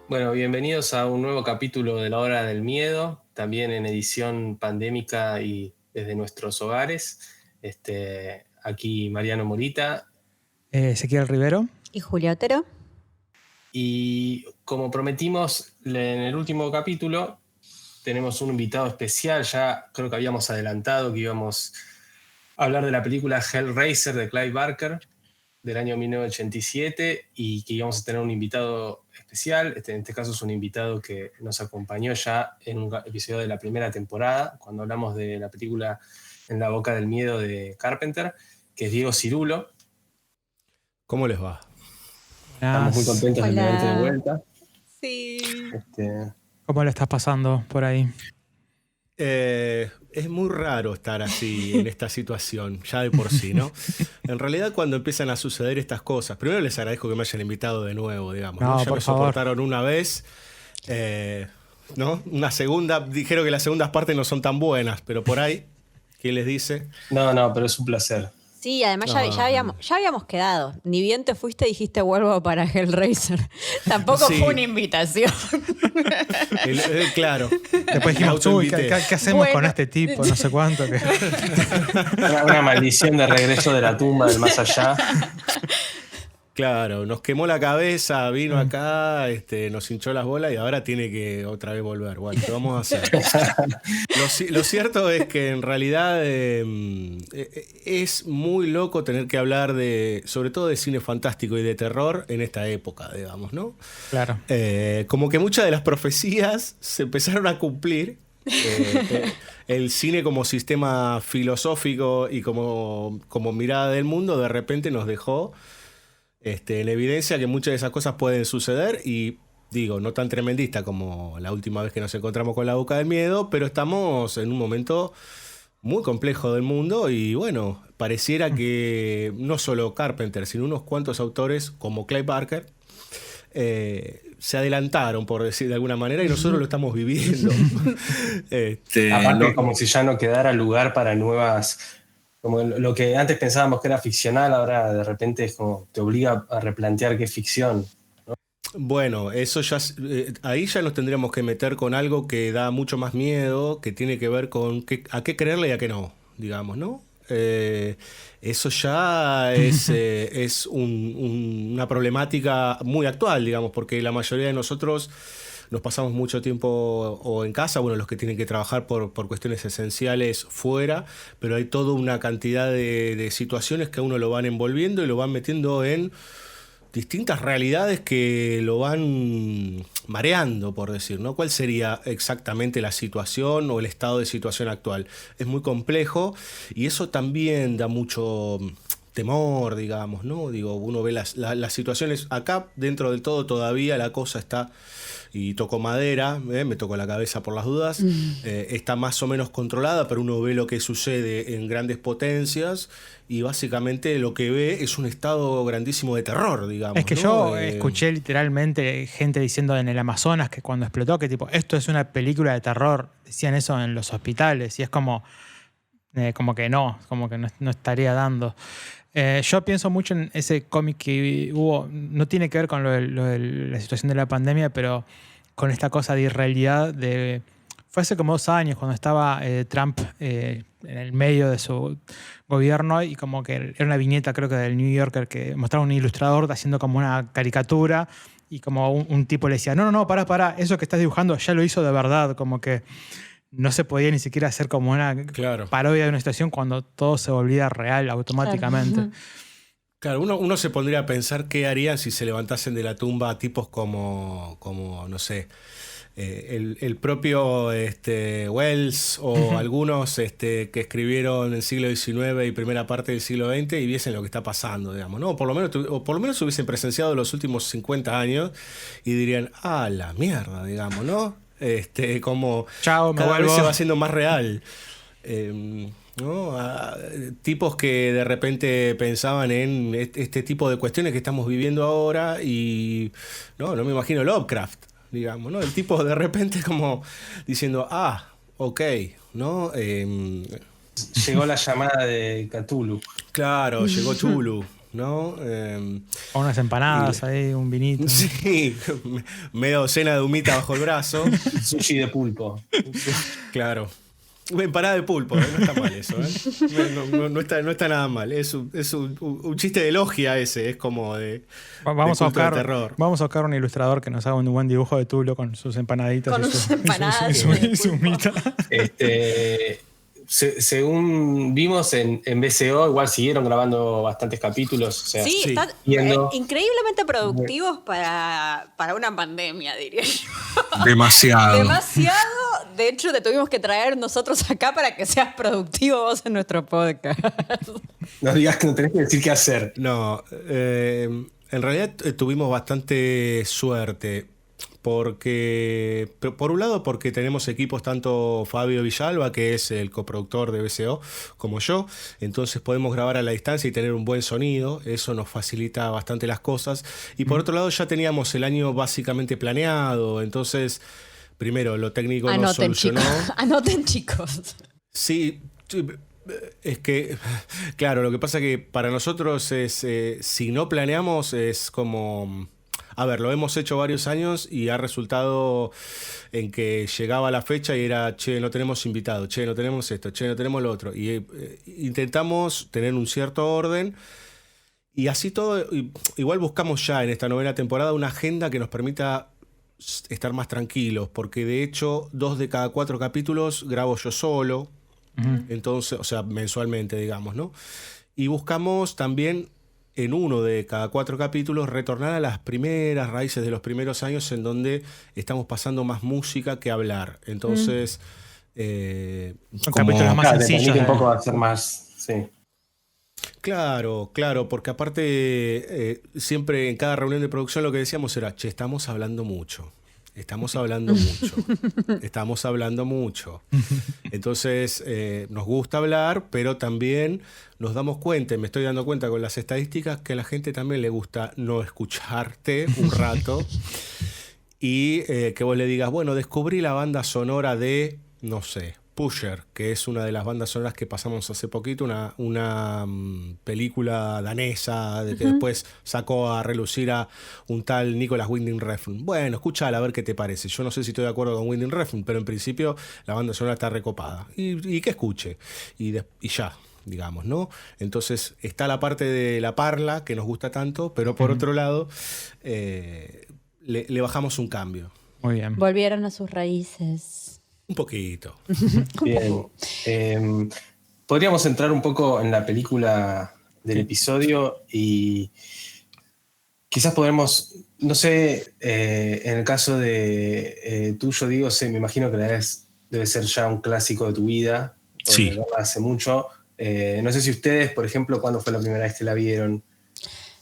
Bueno, bienvenidos a un nuevo capítulo de La Hora del Miedo, también en edición pandémica y desde nuestros hogares. Aquí Mariano Morita. Ezequiel Rivero. Y Julia Otero. Y como prometimos en el último capítulo, tenemos un invitado especial. Ya creo que habíamos adelantado que íbamos a hablar de la película Hellraiser de Clive Barker del año 1987 y que íbamos a tener un invitado especial. En este caso es un invitado que nos acompañó ya en un episodio de la primera temporada, cuando hablamos de la película En la boca del miedo de Carpenter, que es Diego Cirulo. ¿Cómo les va? Estamos muy contentos de tenerte de vuelta. Sí. ¿Cómo le estás pasando por ahí? Es muy raro estar así en esta situación, ya de por sí, ¿no? En realidad, cuando empiezan a suceder estas cosas, primero les agradezco que me hayan invitado de nuevo, digamos. No, ya por me favor. soportaron una vez, ¿no? Una segunda, dijeron que las segundas partes no son tan buenas, pero por ahí, ¿quién les dice? No, pero es un placer. Sí, además ya habíamos quedado. Ni bien te fuiste, dijiste vuelvo para Hellraiser. Tampoco Sí. fue una invitación. Claro. Después dijimos, uy, ¿qué hacemos con este tipo? No sé cuánto. Una maldición de regreso de la tumba del más allá. Claro, nos quemó la cabeza, vino acá, nos hinchó las bolas y ahora tiene que otra vez volver. Bueno, ¿qué vamos a hacer? Lo cierto es que en realidad es muy loco tener que hablar sobre todo de cine fantástico y de terror en esta época, digamos, ¿no? Claro. Como que muchas de las profecías se empezaron a cumplir. El cine como sistema filosófico y como mirada del mundo de repente nos dejó en evidencia que muchas de esas cosas pueden suceder y digo, no tan tremendista como la última vez que nos encontramos con La Boca del Miedo, pero estamos en un momento muy complejo del mundo y bueno, pareciera que no solo Carpenter, sino unos cuantos autores como Clive Barker se adelantaron, por decir de alguna manera, y nosotros lo estamos viviendo. Aparte, como si ya no quedara lugar para nuevas... Como lo que antes pensábamos que era ficcional, ahora de repente es como te obliga a replantear qué es ficción, ¿no? Bueno, eso ya ahí ya nos tendríamos que meter con algo que da mucho más miedo, que tiene que ver con a qué creerle y a qué no, digamos, ¿no? Eso ya es una problemática muy actual, digamos, porque la mayoría de nosotros nos pasamos mucho tiempo o en casa, bueno, los que tienen que trabajar por cuestiones esenciales fuera, pero hay toda una cantidad de situaciones que a uno lo van envolviendo y lo van metiendo en distintas realidades que lo van mareando, por decir, ¿no? ¿Cuál sería exactamente la situación o el estado de situación actual? Es muy complejo y eso también da mucho temor, digamos, ¿no? Digo, uno ve las situaciones acá, dentro del todo todavía la cosa está, y toco madera, me toco la cabeza por las dudas, está más o menos controlada, pero uno ve lo que sucede en grandes potencias y básicamente lo que ve es un estado grandísimo de terror, digamos. Es que ¿no? yo escuché literalmente gente diciendo en el Amazonas que cuando explotó, que tipo, esto es una película de terror, decían eso en los hospitales y es como que no estaría dando. Yo pienso mucho en ese cómic que hubo, no tiene que ver con lo de la situación de la pandemia, pero con esta cosa de irrealidad. Fue hace como 2 años cuando estaba Trump en el medio de su gobierno y como que era una viñeta, creo que del New Yorker, que mostraba un ilustrador haciendo como una caricatura y como un tipo le decía, no, pará, eso que estás dibujando ya lo hizo de verdad, como que no se podía ni siquiera hacer como una parodia de una situación cuando todo se volvía real automáticamente. Claro, uno se pondría a pensar qué harían si se levantasen de la tumba tipos como no sé, el propio Wells o algunos que escribieron en el siglo XIX y primera parte del siglo XX y viesen lo que está pasando, digamos, ¿no? O por lo menos hubiesen presenciado los últimos 50 años y dirían, la mierda, digamos, ¿no? Como Chao, me cada vuelvo. vez se va haciendo más real. ¿No? Tipos que de repente pensaban en este tipo de cuestiones que estamos viviendo ahora y no me imagino Lovecraft, digamos, ¿no? El tipo de repente como diciendo, ok, ¿no? Llegó la llamada de Cthulhu. Claro, llegó Chulu, ¿no? O unas empanadas ahí, un vinito. Sí, media docena de humita bajo el brazo. Sushi de pulpo. Claro. Empanada de pulpo, no está mal eso, no está nada mal. Es un chiste de logia ese, es como de Vamos a culto de buscar, terror. vamos a buscar un ilustrador que nos haga un buen dibujo de Tulo con sus empanaditas Con y sus su, empanadas y su de humita. Según vimos en BCO, igual siguieron grabando bastantes capítulos. O sea, Sí, Sí. están Viendo- increíblemente productivos para una pandemia, diría yo. Demasiado. Demasiado. De hecho, te tuvimos que traer nosotros acá para que seas productivo vos en nuestro podcast. no digas que no tenés que decir qué hacer. No, en realidad tuvimos bastante suerte. Porque, por un lado, porque tenemos equipos tanto Fabio Villalba, que es el coproductor de BCO, como yo, entonces podemos grabar a la distancia y tener un buen sonido, eso nos facilita bastante las cosas. Y por otro lado, ya teníamos el año básicamente planeado, entonces, primero, lo técnico nos Anoten, solucionó. chicos. Anoten, chicos. Sí, es que, claro, lo que pasa que para nosotros es, si no planeamos, es como... A ver, lo hemos hecho varios años y ha resultado en que llegaba la fecha y era, che, no tenemos invitado, che, no tenemos esto, che, no tenemos lo otro. Y intentamos tener un cierto orden y así todo, igual buscamos ya en esta novena temporada una agenda que nos permita estar más tranquilos, porque de hecho 2 de cada 4 capítulos grabo yo solo, entonces, o sea, mensualmente, digamos, ¿no? Y buscamos también en 1 de cada 4 capítulos retornar a las primeras raíces de los primeros años en donde estamos pasando más música que hablar. Entonces, Son Como- capítulos más Claro, te sencillos. permite un poco hacer más. Sí. claro, porque aparte siempre en cada reunión de producción lo que decíamos era, che, estamos hablando mucho. Estamos hablando mucho. Estamos hablando mucho. Entonces, nos gusta hablar, pero también nos damos cuenta, y me estoy dando cuenta con las estadísticas, que a la gente también le gusta no escucharte un rato y que vos le digas, bueno, descubrí la banda sonora de, no sé, Pusher, que es una de las bandas sonoras que pasamos hace poquito, una película danesa de que después sacó a relucir a un tal Nicolas Winding Refn. Bueno, escúchala a ver qué te parece. Yo no sé si estoy de acuerdo con Winding Refn, pero en principio la banda sonora está recopada. Y que escuche. Y ya, digamos, ¿no? Entonces está la parte de la parla que nos gusta tanto, pero por otro lado le bajamos un cambio. Muy bien. Volvieron a sus raíces. Un poquito. Bien. Podríamos entrar un poco en la película del episodio y quizás podremos, no sé, en el caso de tuyo, Diego, me imagino que debe ser ya un clásico de tu vida. Sí. Verla hace mucho. No sé si ustedes, por ejemplo, ¿cuándo fue la primera vez que la vieron?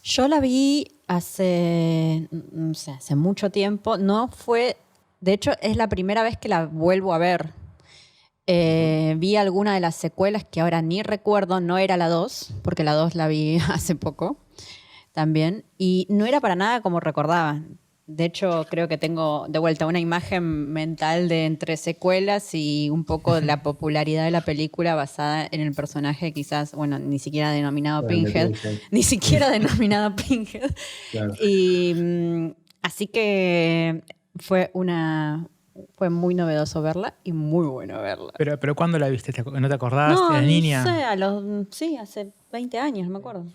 Yo la vi hace, no sé, hace mucho tiempo. No fue, de hecho, es la primera vez que la vuelvo a ver. Vi alguna de las secuelas que ahora ni recuerdo, no era la 2, porque la 2 la vi hace poco también, y no era para nada como recordaba. De hecho, creo que tengo de vuelta una imagen mental de entre secuelas y un poco la popularidad de la película basada en el personaje quizás, bueno, ni siquiera denominado Bueno, Pinhead. Pinhead. Ni siquiera denominado Pinhead. Claro. Y así que fue muy novedoso verla y muy bueno verla. Pero ¿cuándo la viste? ¿No te acordás? No, ¿De no niña? sé, sí, hace 20 años, no me acuerdo.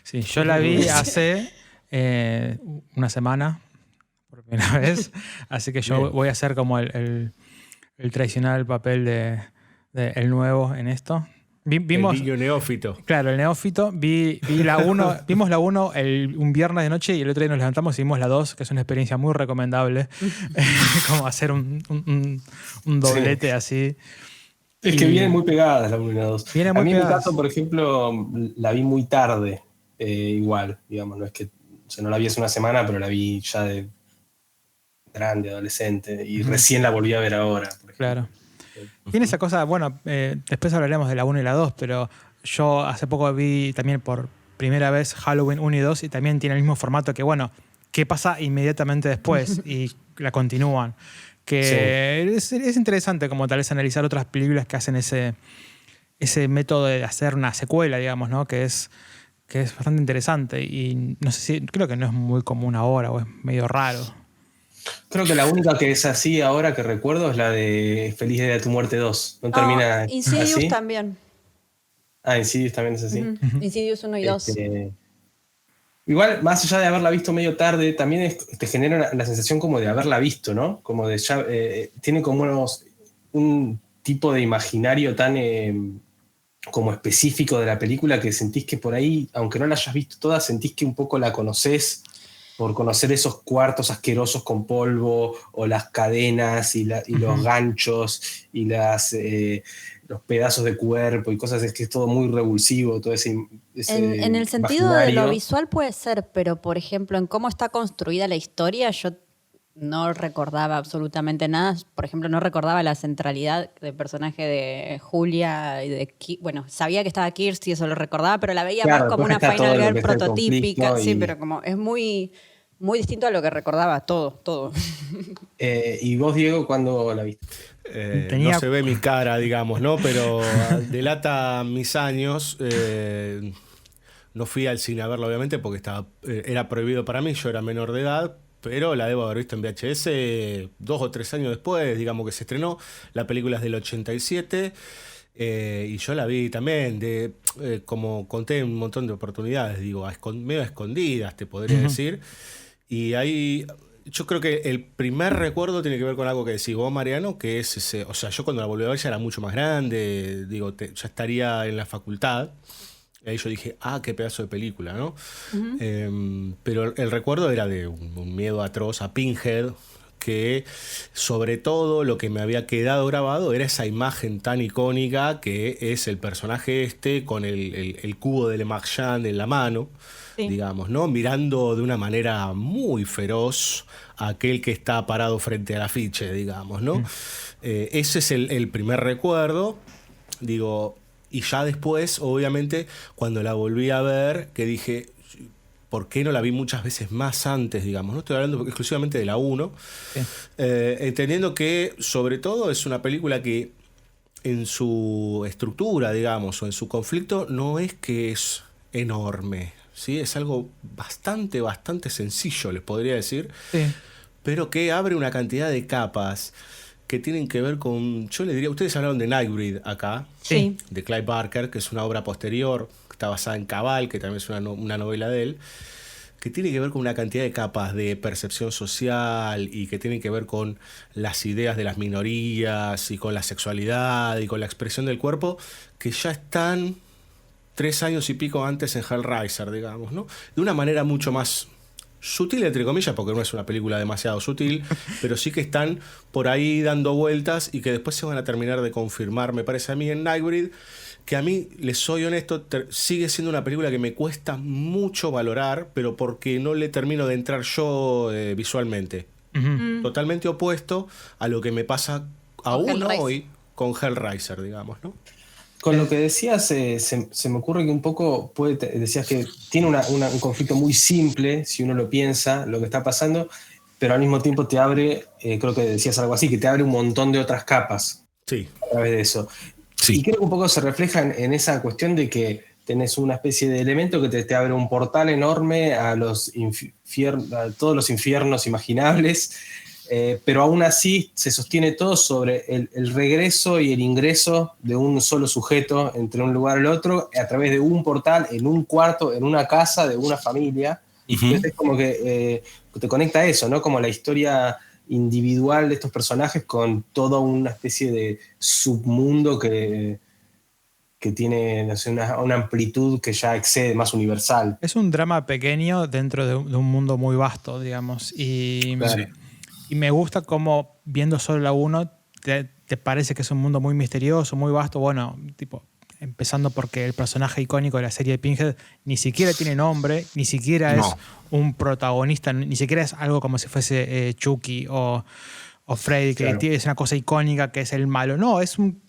Sí, yo la vi hace una semana, por primera vez. Así que yo Bien. voy a hacer como el tradicional papel de el nuevo en esto. Vimos, El niño neófito. claro, el neófito. Vi la 1, vimos la 1 un viernes de noche y el otro día nos levantamos y vimos la 2, que es una experiencia muy recomendable. Como hacer un doblete así. Es que Y- vienen muy pegadas la 1 y la 2. Vienen A muy mí en mi pegadas. caso, por ejemplo, la vi muy tarde, igual, digamos, no es que, o sea, no la vi hace una semana, pero la vi ya de grande, adolescente, y recién la volví a ver ahora, por ejemplo. Claro. Tiene esa cosa, bueno, después hablaremos de la 1 y la 2, pero yo hace poco vi también por primera vez Halloween 1 y 2 y también tiene el mismo formato que, bueno, ¿qué pasa inmediatamente después? Y la continúan. Que es interesante como tal vez analizar otras películas que hacen ese método de hacer una secuela, digamos, ¿no? Que es que es bastante interesante. Y no sé si, creo que no es muy común ahora o es medio raro. Creo que la única que es así ahora que recuerdo es la de Feliz Día de tu Muerte 2. ¿No termina Insidious así? también. Ah, Insidious también es así. Insidious 1 y 2. Igual, más allá de haberla visto medio tarde, también te genera la sensación como de haberla visto, ¿no? Como de ya. Tiene como un tipo de imaginario tan como específico de la película que sentís que por ahí, aunque no la hayas visto toda, sentís que un poco la conocés por conocer esos cuartos asquerosos con polvo o las cadenas y los ganchos y los pedazos de cuerpo y cosas, es que es todo muy revulsivo, todo ese En el sentido de lo imaginario. visual puede ser, pero por ejemplo, en cómo está construida la historia, yo no recordaba absolutamente nada. Por ejemplo, no recordaba la centralidad del personaje de Julia y bueno, sabía que estaba Kirsty, eso lo recordaba, pero la veía Claro, más como después una está todo Final lo Girl que está el prototípica. conflicto Sí, pero como es muy, muy distinto a lo que recordaba, todo. ¿Y vos, Diego, cuándo la viste? No se ve mi cara, digamos, ¿no? Pero delata mis años. No fui al cine a verla, obviamente, porque era prohibido para mí, yo era menor de edad, pero la debo haber visto en VHS 2 o 3 años después, digamos que se estrenó. La película es del 87 y yo la vi también, como conté en un montón de oportunidades, digo, medio a escondidas, te podría decir. Y ahí yo creo que el primer recuerdo tiene que ver con algo que decís vos, Mariano, que es ese, o sea, yo cuando la volví a ver ya era mucho más grande, digo, ya estaría en la facultad. Y ahí yo dije, qué pedazo de película, ¿no? Pero el recuerdo era de un miedo atroz a Pinhead, que sobre todo lo que me había quedado grabado era esa imagen tan icónica que es el personaje con el cubo de Le Marchand en la mano, digamos, ¿no? Mirando de una manera muy feroz a aquel que está parado frente al afiche, digamos, ¿no? Ese es el primer recuerdo, digo. Y ya después, obviamente, cuando la volví a ver, que dije, ¿por qué no la vi muchas veces más antes, digamos? No estoy hablando exclusivamente de la 1. Sí. Entendiendo que, sobre todo, es una película que en su estructura, digamos, o en su conflicto, no es que es enorme, ¿sí? Es algo bastante sencillo, les podría decir, pero que abre una cantidad de capas que tienen que ver con, yo les diría, ustedes hablaron de Nightbreed acá, de Clive Barker, que es una obra posterior, que está basada en Cabal, que también es una novela de él, que tiene que ver con una cantidad de capas de percepción social y que tienen que ver con las ideas de las minorías y con la sexualidad y con la expresión del cuerpo, que ya están 3 años y pico antes en Hellraiser, digamos, ¿no? De una manera mucho más sutil, entre comillas, porque no es una película demasiado sutil, pero sí que están por ahí dando vueltas y que después se van a terminar de confirmar, me parece a mí, en Nightbreed, que a mí, les soy honesto, sigue siendo una película que me cuesta mucho valorar, pero porque no le termino de entrar yo visualmente. Totalmente opuesto a lo que me pasa aún hoy con Hellraiser, digamos, ¿no? Con lo que decías, se me ocurre que un poco decías que tiene un conflicto muy simple, si uno lo piensa, lo que está pasando, pero al mismo tiempo te abre, creo que decías algo así, que te abre un montón de otras capas a través de eso. Sí. Y creo que un poco se refleja en esa cuestión de que tenés una especie de elemento que te abre un portal enorme a todos los infiernos imaginables. Pero aún así se sostiene todo sobre el regreso y el ingreso de un solo sujeto entre un lugar y el otro a través de un portal, en un cuarto, en una casa de una familia. Entonces es como que te conecta a eso, ¿no? Como la historia individual de estos personajes con toda una especie de submundo que tiene, no sé, una amplitud que ya excede, más universal. Es un drama pequeño dentro de un mundo muy vasto, digamos. Y me gusta cómo, viendo solo la 1, te parece que es un mundo muy misterioso, muy vasto. Bueno, tipo, empezando porque el personaje icónico de la serie de Pinhead ni siquiera tiene nombre, ni siquiera es un protagonista, ni siquiera es algo como si fuese Chucky o Freddy, que es una cosa icónica que es el malo. No, es un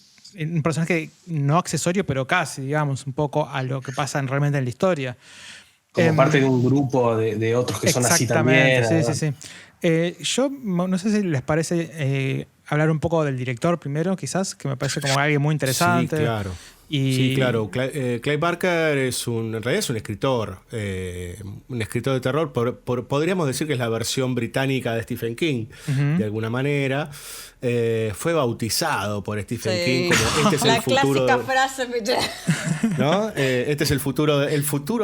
personaje no accesorio, pero casi, digamos, un poco a lo que pasa realmente en la historia. Como parte de un grupo de otros que son así también. Sí. Yo no sé si les parece, hablar un poco del director primero, quizás, que me parece como alguien muy interesante. Sí, claro. Sí, claro. Clive Barker en realidad es un escritor de terror. Podríamos decir que es la versión británica de Stephen King, de alguna manera. Fue bautizado por Stephen King como este es el futuro. La clásica frase, ¿no? Este es el futuro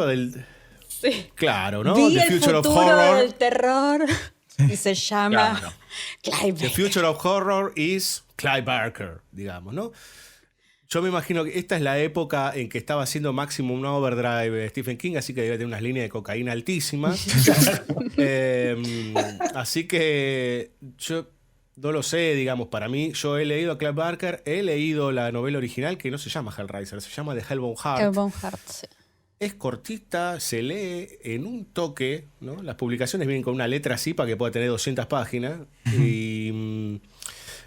del. Sí. Claro, ¿no? Vi The el Future futuro of Horror. del terror y se llama Claro. Clive The Barker. Future of Horror is Clive Barker, digamos, ¿no? Yo me imagino que esta es la época en que estaba haciendo Maximum Overdrive Stephen King, así que debe tener unas líneas de cocaína altísimas. Así que yo no lo sé, digamos, para mí, yo he leído a Clive Barker, he leído la novela original que no se llama Hellraiser, se llama The Hellbound Heart. Hellbound Heart, sí. Es cortita, se lee en un toque, ¿no? Las publicaciones vienen con una letra así para que pueda tener 200 páginas. Y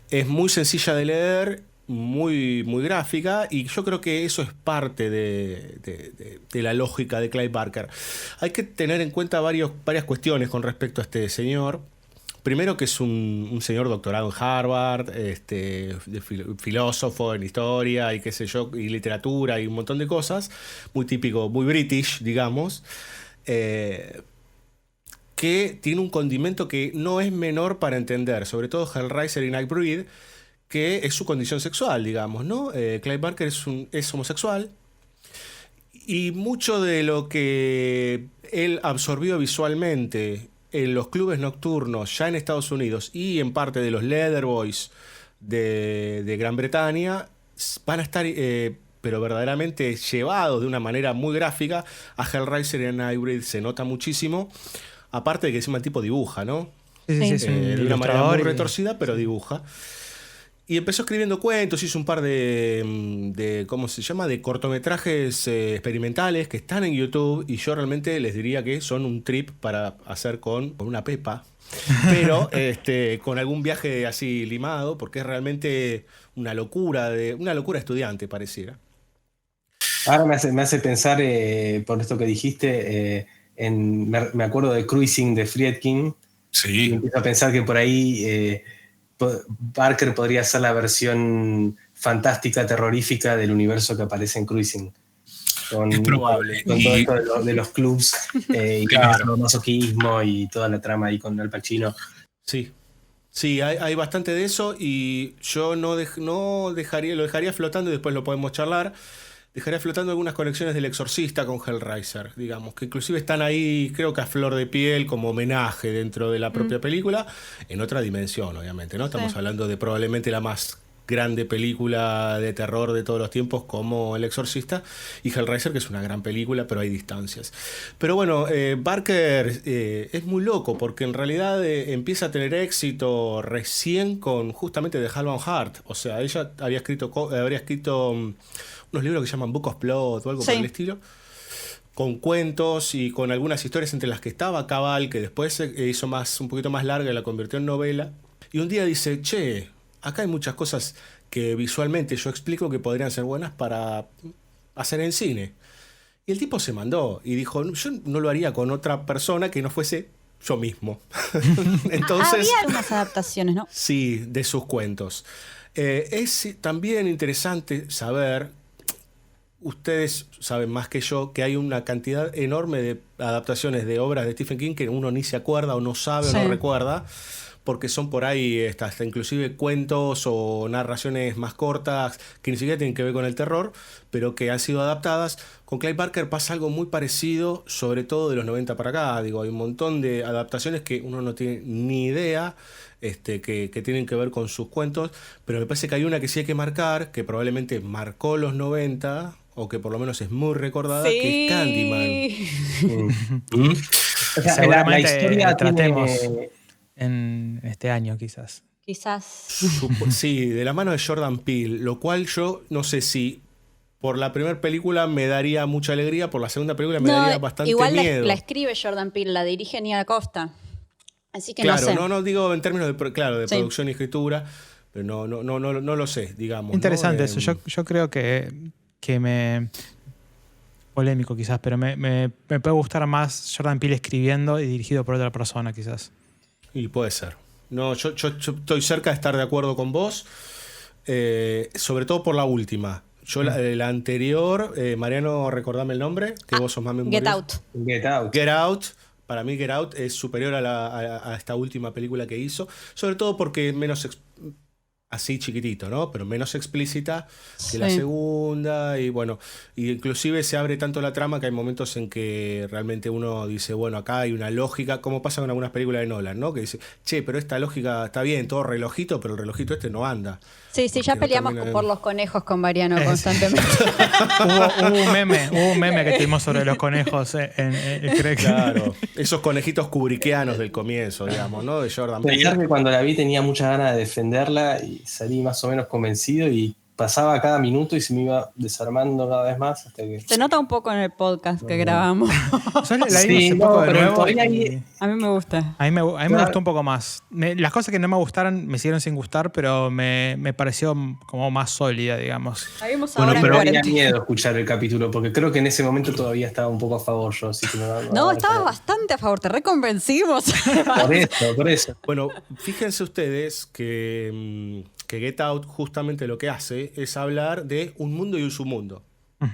es muy sencilla de leer, muy, muy gráfica, y yo creo que eso es parte de la lógica de Clive Barker. Hay que tener en cuenta varias cuestiones con respecto a este señor. Primero que es un señor doctorado en Harvard, filósofo en historia y qué sé yo, y literatura y un montón de cosas, muy típico, muy british, digamos, que tiene un condimento que no es menor para entender, sobre todo Hellraiser y Nightbreed, que es su condición sexual, digamos, ¿no? Clive Barker es homosexual, y mucho de lo que él absorbió visualmente en los clubes nocturnos ya en Estados Unidos y en parte de los Leather Boys de Gran Bretaña van a estar, pero verdaderamente llevados de una manera muy gráfica. A Hellraiser y a Nightbreed se nota muchísimo, aparte de que encima el tipo dibuja, ¿no? Sí, es un De una manera ilustrador muy retorcida, pero dibuja. Y empezó escribiendo cuentos, hizo un par de ¿cómo se llama? De cortometrajes experimentales que están en YouTube, y yo realmente les diría que son un trip para hacer con una pepa, pero con algún viaje así limado, porque es realmente una locura estudiante, pareciera. Ahora me hace pensar, por esto que dijiste, me acuerdo de Cruising de Friedkin. Sí. Y empiezo a pensar que por ahí Barker podría ser la versión fantástica, terrorífica del universo que aparece en Cruising. Es probable. Con todo esto de los clubs y Claro. el masoquismo y toda la trama ahí con Al Pacino. Sí. Sí, hay bastante de eso, y yo lo dejaría flotando y después lo podemos charlar. Dejaría flotando algunas conexiones del Exorcista con Hellraiser, digamos, que inclusive están ahí, creo que a flor de piel, como homenaje dentro de la propia película, en otra dimensión, obviamente, ¿no? Estamos hablando de probablemente la más grande película de terror de todos los tiempos, como El Exorcista, y Hellraiser, que es una gran película, pero hay distancias. Pero bueno, Barker es muy loco, porque en realidad empieza a tener éxito recién con justamente The Hellbound Heart. O sea, ella habría escrito unos libros que se llaman Book of Blood o algo por el estilo, con cuentos y con algunas historias entre las que estaba Cabal, que después se hizo un poquito más larga y la convirtió en novela. Y un día dice, che, acá hay muchas cosas que visualmente yo explico que podrían ser buenas para hacer en cine. Y el tipo se mandó y dijo, yo no lo haría con otra persona que no fuese yo mismo. Entonces, había algunas adaptaciones, ¿no? Sí, de sus cuentos. Es también interesante saber, ustedes saben más que yo, que hay una cantidad enorme de adaptaciones de obras de Stephen King que uno ni se acuerda o no sabe o no recuerda, porque son por ahí hasta inclusive cuentos o narraciones más cortas que ni siquiera tienen que ver con el terror, pero que han sido adaptadas. Con Clive Barker pasa algo muy parecido, sobre todo de los 90 para acá. Digo, hay un montón de adaptaciones que uno no tiene ni idea que tienen que ver con sus cuentos, pero me parece que hay una que sí hay que marcar, que probablemente marcó los 90, o que por lo menos es muy recordada, que es Candyman. O sea, Seguramente la historia tratemos tiene... en este año, quizás. Quizás. Sí, de la mano de Jordan Peele, lo cual yo no sé si por la primera película me daría mucha alegría, por la segunda película me daría bastante igual miedo. La escribe Jordan Peele, la dirige Nia Costa. Así que claro, no sé. digo en términos de producción y escritura, pero no lo sé, digamos. Interesante ¿no? eso. Yo creo que me... Polémico quizás, pero me puede gustar más Jordan Peele escribiendo y dirigido por otra persona quizás. Y puede ser. No, yo estoy cerca de estar de acuerdo con vos, sobre todo por la última. Yo la anterior, Mariano, recordame el nombre, que vos sos más memorioso. Get Out. Get Out. Get Out. Para mí Get Out es superior a esta última película que hizo, sobre todo porque es menos así chiquitito, ¿no? Pero menos explícita que la segunda, y bueno, y inclusive se abre tanto la trama que hay momentos en que realmente uno dice, bueno, acá hay una lógica, como pasa con algunas películas de Nolan, ¿no? Que dice, che, pero esta lógica está bien, todo relojito, pero el relojito este no anda. Sí, ya peleamos por los conejos con Mariano constantemente. Hubo un meme que tuvimos sobre los conejos. Claro, esos conejitos kubrickianos del comienzo, digamos, ¿no? De Jordan Peele. Pensar que cuando la vi tenía muchas ganas de defenderla y salí más o menos convencido y pasaba cada minuto y se me iba desarmando cada vez más hasta que... Se nota un poco en el podcast que grabamos. Yo la vi hace poco de nuevo. A mí me gusta. A mí me gustó un poco más. Las cosas que no me gustaron me siguieron sin gustar, pero me pareció como más sólida, digamos. La vimos Bueno, ahora pero en tenía 40. miedo escuchar el capítulo porque creo que en ese momento todavía estaba un poco a favor yo. Así que No, estaba bastante a favor, te reconvencimos. Por eso. Bueno, fíjense ustedes que Get Out justamente lo que hace es hablar de un mundo y un submundo,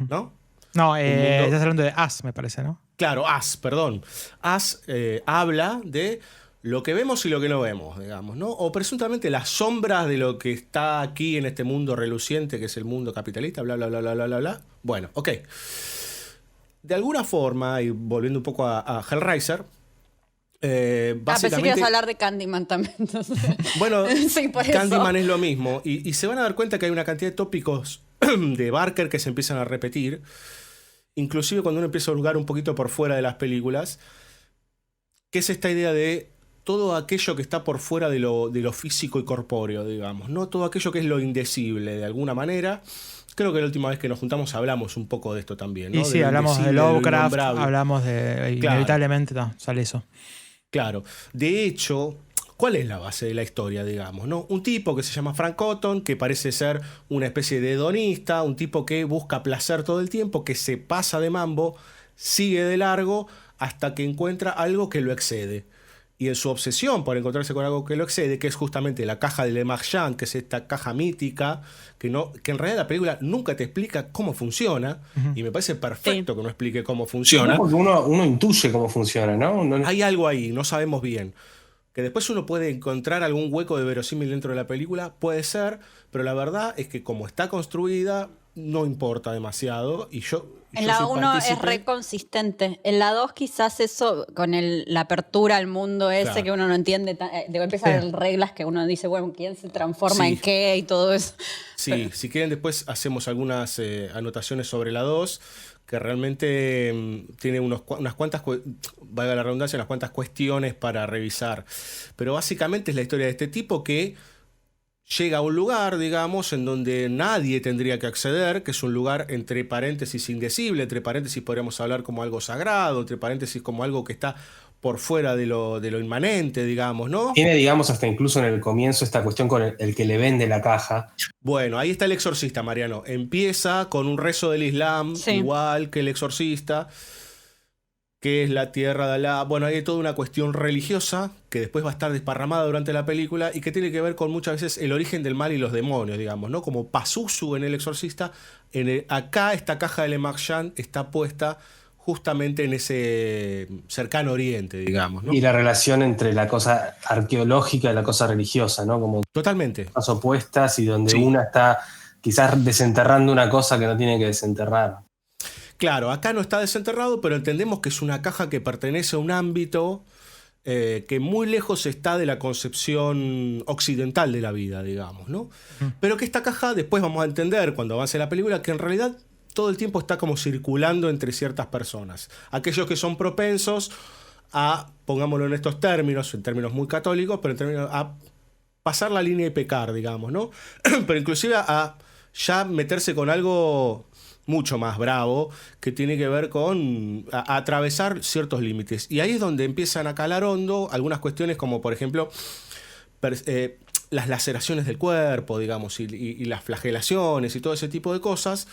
¿no? No, estás hablando de Us, me parece, ¿no? Claro, Us, perdón. Us habla de lo que vemos y lo que no vemos, digamos, ¿no? O presuntamente las sombras de lo que está aquí en este mundo reluciente que es el mundo capitalista, bla, bla, bla, bla, bla, bla, bla. Bueno, ok. De alguna forma, y volviendo un poco a Hellraiser, básicamente... Pensé que ibas a hablar de Candyman también. Entonces. Bueno, sí, por Candyman eso. es lo mismo. Y se van a dar cuenta que hay una cantidad de tópicos de Barker que se empiezan a repetir. Inclusive cuando uno empieza a hurgar un poquito por fuera de las películas, que es esta idea de todo aquello que está por fuera de lo físico y corpóreo, digamos, ¿no? Todo aquello que es lo indecible, de alguna manera. Creo que la última vez que nos juntamos hablamos un poco de esto también, ¿no? Y sí, de hablamos de Lovecraft, hablamos de... Claro. Inevitablemente sale eso. Claro. De hecho, ¿cuál es la base de la historia, digamos, no? Un tipo que se llama Frank Cotton, que parece ser una especie de hedonista, un tipo que busca placer todo el tiempo, que se pasa de mambo, sigue de largo hasta que encuentra algo que lo excede. Y en su obsesión por encontrarse con algo que lo excede, que es justamente la caja de Le Marchand, que es esta caja mítica, que en realidad la película nunca te explica cómo funciona, y me parece perfecto que no explique cómo funciona. Porque uno intuye cómo funciona, ¿no? Hay algo ahí, no sabemos bien. Que después uno puede encontrar algún hueco de verosímil dentro de la película, puede ser, pero la verdad es que como está construida, no importa demasiado. En la 1 es re consistente. En la 2 quizás eso, con la apertura al mundo ese, claro, que uno no entiende, debe empezar a haber reglas que uno dice, bueno, ¿quién se transforma en qué? Y todo eso. Sí, pero si quieren después hacemos algunas anotaciones sobre la 2, que realmente tiene unas cuantas, valga la redundancia, unas cuantas cuestiones para revisar. Pero básicamente es la historia de este tipo que llega a un lugar, digamos, en donde nadie tendría que acceder, que es un lugar entre paréntesis indecible, entre paréntesis podríamos hablar como algo sagrado, entre paréntesis como algo que está por fuera de lo inmanente, digamos, ¿no? Tiene, digamos, hasta incluso en el comienzo esta cuestión con el que le vende la caja. Bueno, ahí está El Exorcista, Mariano. Empieza con un rezo del Islam, igual que El Exorcista, que es la tierra de Alá. Bueno, hay toda una cuestión religiosa que después va a estar desparramada durante la película y que tiene que ver con muchas veces el origen del mal y los demonios, digamos, ¿no? Como Pazuzu en El Exorcista, acá esta caja de Le Marchand está puesta justamente en ese cercano oriente, digamos, ¿no? Y la relación entre la cosa arqueológica y la cosa religiosa, ¿no? Como totalmente. Las opuestas y donde una está quizás desenterrando una cosa que no tiene que desenterrar. Claro, acá no está desenterrado, pero entendemos que es una caja que pertenece a un ámbito que muy lejos está de la concepción occidental de la vida, digamos, ¿no? Pero que esta caja, después vamos a entender cuando avance la película, que en realidad todo el tiempo está como circulando entre ciertas personas. Aquellos que son propensos a, pongámoslo en estos términos, en términos muy católicos, pero en términos a pasar la línea y pecar, digamos, ¿no? Pero inclusive a ya meterse con algo mucho más bravo, que tiene que ver con atravesar ciertos límites. Y ahí es donde empiezan a calar hondo algunas cuestiones como, por ejemplo, las laceraciones del cuerpo, digamos, y las flagelaciones y todo ese tipo de cosas,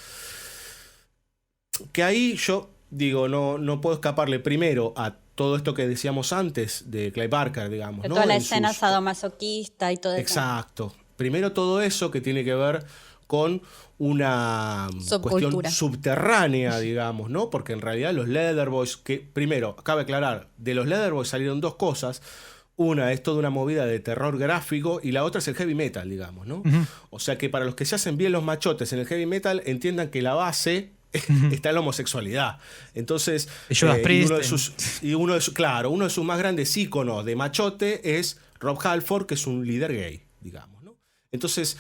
que ahí yo digo, no puedo escaparle primero a todo esto que decíamos antes de Clive Barker, digamos, De ¿no? toda la En escena sus- sadomasoquista y todo eso. Exacto. Primero todo eso que tiene que ver con una Subcultura. cuestión subterránea, digamos, ¿no? Porque en realidad los Leatherboys, que primero, cabe aclarar, de los Leatherboys salieron dos cosas. Una es toda una movida de terror gráfico y la otra es el heavy metal, digamos, ¿no? O sea que para los que se hacen bien los machotes en el heavy metal, entiendan que la base está en la homosexualidad. Entonces, De Judas y Priest, claro, uno de sus más grandes íconos de machote es Rob Halford, que es un líder gay, digamos, ¿no? Entonces,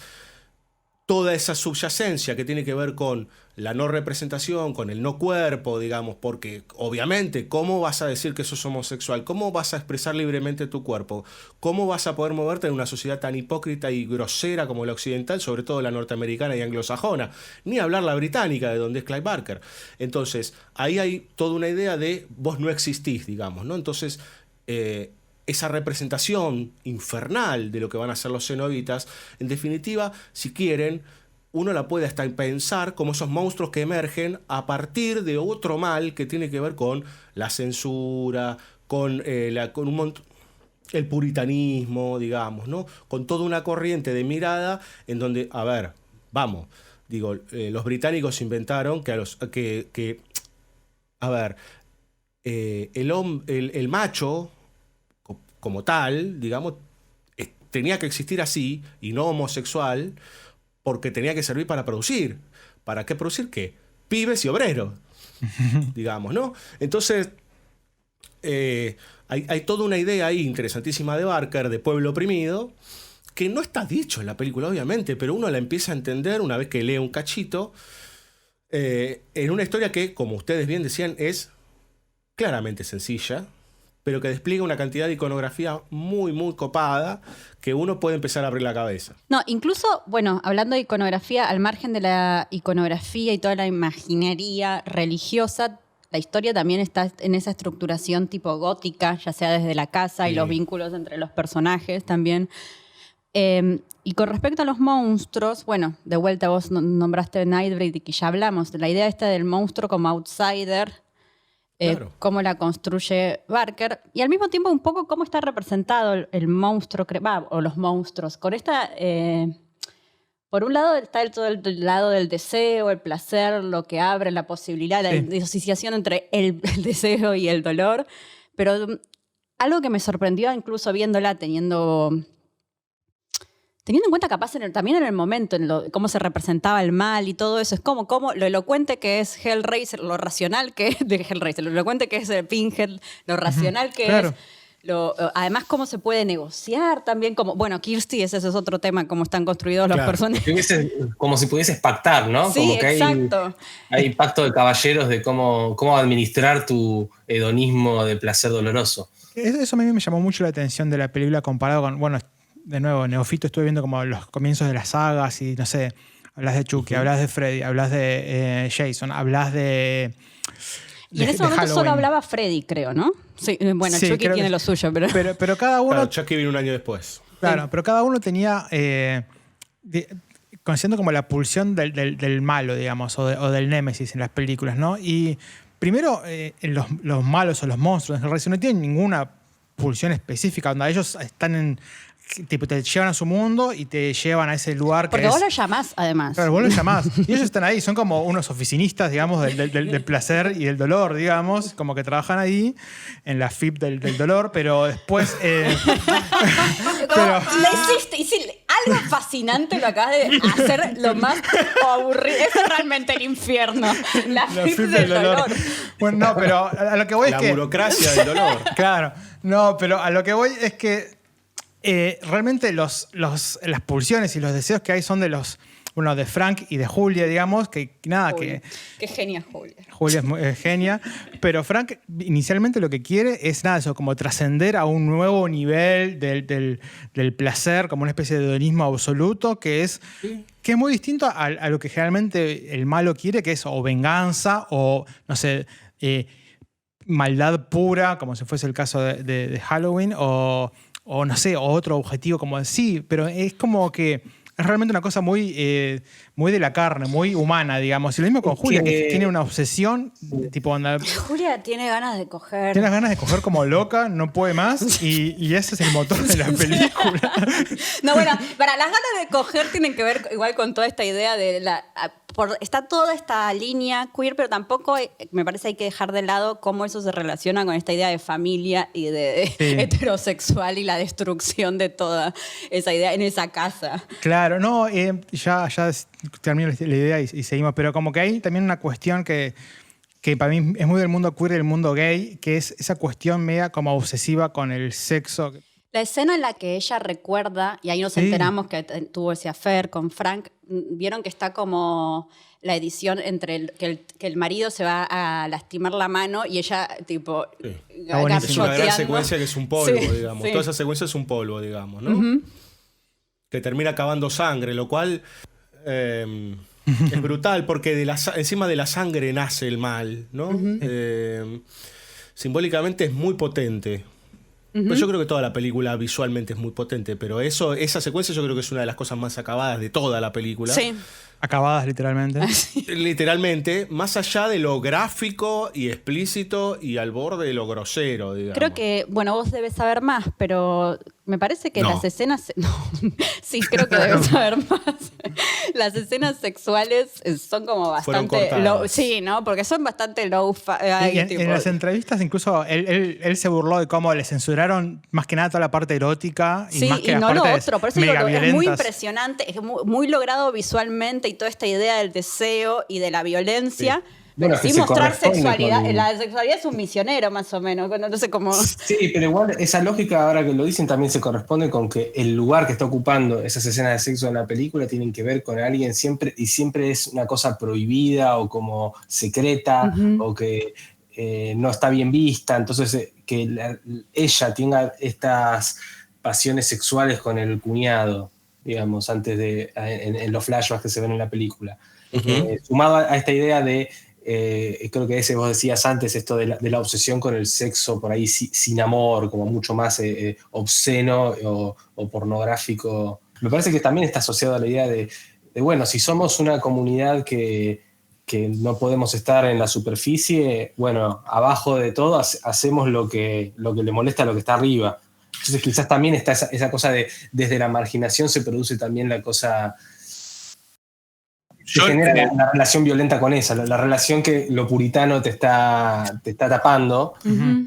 toda esa subyacencia que tiene que ver con la no representación, con el no cuerpo, digamos, porque obviamente, ¿cómo vas a decir que sos homosexual? ¿Cómo vas a expresar libremente tu cuerpo? ¿Cómo vas a poder moverte en una sociedad tan hipócrita y grosera como la occidental, sobre todo la norteamericana y anglosajona? Ni hablar la británica, de donde es Clive Barker. Entonces, ahí hay toda una idea de vos no existís, digamos, ¿no? Entonces, esa representación infernal de lo que van a ser los cenobitas, en definitiva, si quieren, uno la puede hasta pensar como esos monstruos que emergen a partir de otro mal que tiene que ver con la censura, con el puritanismo, digamos, ¿no? Con toda una corriente de mirada en donde, a ver, vamos, digo, los británicos inventaron el macho como tal, digamos, tenía que existir así y no homosexual porque tenía que servir para producir. ¿Para qué producir? ¿Qué? Pibes y obreros, digamos, ¿no? Entonces, hay toda una idea ahí interesantísima de Barker, de pueblo oprimido, que no está dicho en la película, obviamente, pero uno la empieza a entender una vez que lee un cachito, en una historia que, como ustedes bien decían, es claramente sencilla, pero que despliega una cantidad de iconografía muy, muy copada, que uno puede empezar a abrir la cabeza. No, incluso, bueno, hablando de iconografía, al margen de la iconografía y toda la imaginería religiosa, la historia también está en esa estructuración tipo gótica, ya sea desde la casa y los vínculos entre los personajes también. Y con respecto a los monstruos, bueno, de vuelta vos nombraste Nightbreed y que ya hablamos, de la idea esta del monstruo como outsider, Claro. cómo la construye Barker, y al mismo tiempo un poco cómo está representado el monstruo, o los monstruos. Con esta, por un lado está todo el lado del deseo, el placer, lo que abre la posibilidad, la disociación entre el deseo y el dolor, pero algo que me sorprendió incluso viéndola teniendo en cuenta capaz también en el momento, cómo se representaba el mal y todo eso, es como lo elocuente que es Hellraiser, lo racional que es de Hellraiser, lo elocuente que es Pinhead, lo racional que claro. es, además cómo se puede negociar también, bueno, Kirsty, ese es otro tema, cómo están construidos los Claro. personajes. Como si pudieses pactar, ¿no? Sí, como que exacto. hay pacto de caballeros de cómo administrar tu hedonismo de placer doloroso. Eso a mí me llamó mucho la atención de la película comparado con, bueno, de nuevo, Neofito, estuve viendo como los comienzos de las sagas y no sé, hablas de Chucky, hablas de Freddy, hablas de Jason, hablas de Y en ese momento Halloween. solo hablaba Freddy, creo, ¿no? Sí, bueno, Sí, Chucky creo tiene que- lo suyo, pero Pero cada uno, Claro, Chucky vino un año después. claro, pero cada uno tenía conociendo como la pulsión del malo, digamos, o del némesis en las películas, ¿no? Y primero, los malos o los monstruos en Hellraiser no tienen ninguna pulsión específica, donde ellos están tipo, te llevan a su mundo y te llevan a ese lugar porque que vos es... lo llamás, además. Claro, vos los llamás. Y ellos están ahí, son como unos oficinistas, digamos, del placer y del dolor, digamos, como que trabajan ahí en la FIP del dolor, pero después... Como, le hiciste algo fascinante, lo acabas de hacer lo más aburrido. Eso es realmente el infierno. La FIP del dolor. Bueno, no, pero a lo que voy La es que... burocracia del dolor. Claro, no, pero a lo que voy es que realmente las pulsiones y los deseos que hay son de Frank y de Julia, digamos, que nada, Julia. Qué genia, Julia. Julia es genia, pero Frank inicialmente lo que quiere es nada, eso, como trascender a un nuevo nivel del placer, como una especie de hedonismo absoluto, que es muy distinto a lo que generalmente el malo quiere, que es o venganza o, no sé, maldad pura, como si fuese el caso de Halloween, o no sé, o otro objetivo como sí, pero es como que es realmente una cosa muy, muy de la carne, muy humana, digamos. Y lo mismo con Julia, que tiene una obsesión, tipo Julia tiene ganas de coger. Tiene ganas de coger como loca, no puede más, y ese es el motor de la película. No, bueno, para las ganas de coger tienen que ver igual con toda esta idea de está toda esta línea queer, pero tampoco me parece hay que dejar de lado cómo eso se relaciona con esta idea de familia y de heterosexual y la destrucción de toda esa idea en esa casa. Claro, no, ya termino la idea y seguimos, pero como que hay también una cuestión que para mí es muy del mundo queer y del mundo gay, que es esa cuestión media como obsesiva con el sexo. La escena en la que ella recuerda, y ahí nos enteramos que tuvo ese affair con Frank, vieron que está como la edición entre que el marido se va a lastimar la mano y ella tipo es una gran secuencia que es un polvo, digamos. Toda esa secuencia es un polvo, digamos, ¿no? Uh-huh. Que termina acabando sangre, lo cual es brutal porque encima de la sangre nace el mal, ¿no? Uh-huh. Simbólicamente es muy potente. Pero yo creo que toda la película visualmente es muy potente, pero esa secuencia yo creo que es una de las cosas más acabadas de toda la película. Sí. Acabadas literalmente. Literalmente, más allá de lo gráfico y explícito y al borde de lo grosero, digamos. Creo que, bueno, vos debes saber más, pero me parece que las escenas... No, sí, creo que debes saber más. Las escenas sexuales son como bastante... sí, ¿no? Porque son bastante low... En las entrevistas incluso él se burló de cómo le censuraron más que nada toda la parte erótica y más que y no lo otro. Por eso digo, es muy impresionante, es muy logrado visualmente y toda esta idea del deseo y de la violencia... Sí. Bueno, sin mostrar sexualidad. La sexualidad es un misionero, más o menos. No sé cómo... Sí, pero igual esa lógica, ahora que lo dicen, también se corresponde con que el lugar que está ocupando esas escenas de sexo en la película tienen que ver con alguien siempre, y siempre es una cosa prohibida o como secreta, o que no está bien vista. Entonces, que ella tenga estas pasiones sexuales con el cuñado, digamos, antes de en los flashbacks que se ven en la película. Sumado a esta idea de creo que ese vos decías antes, esto de la obsesión con el sexo por ahí sin amor, como mucho más obsceno o pornográfico. Me parece que también está asociado a la idea de bueno, si somos una comunidad que no podemos estar en la superficie, bueno, abajo de todo hacemos lo que le molesta a lo que está arriba. Entonces quizás también está esa cosa de desde la marginación se produce también la cosa... Se genera la relación violenta con esa, la relación que lo puritano te está tapando. Uh-huh.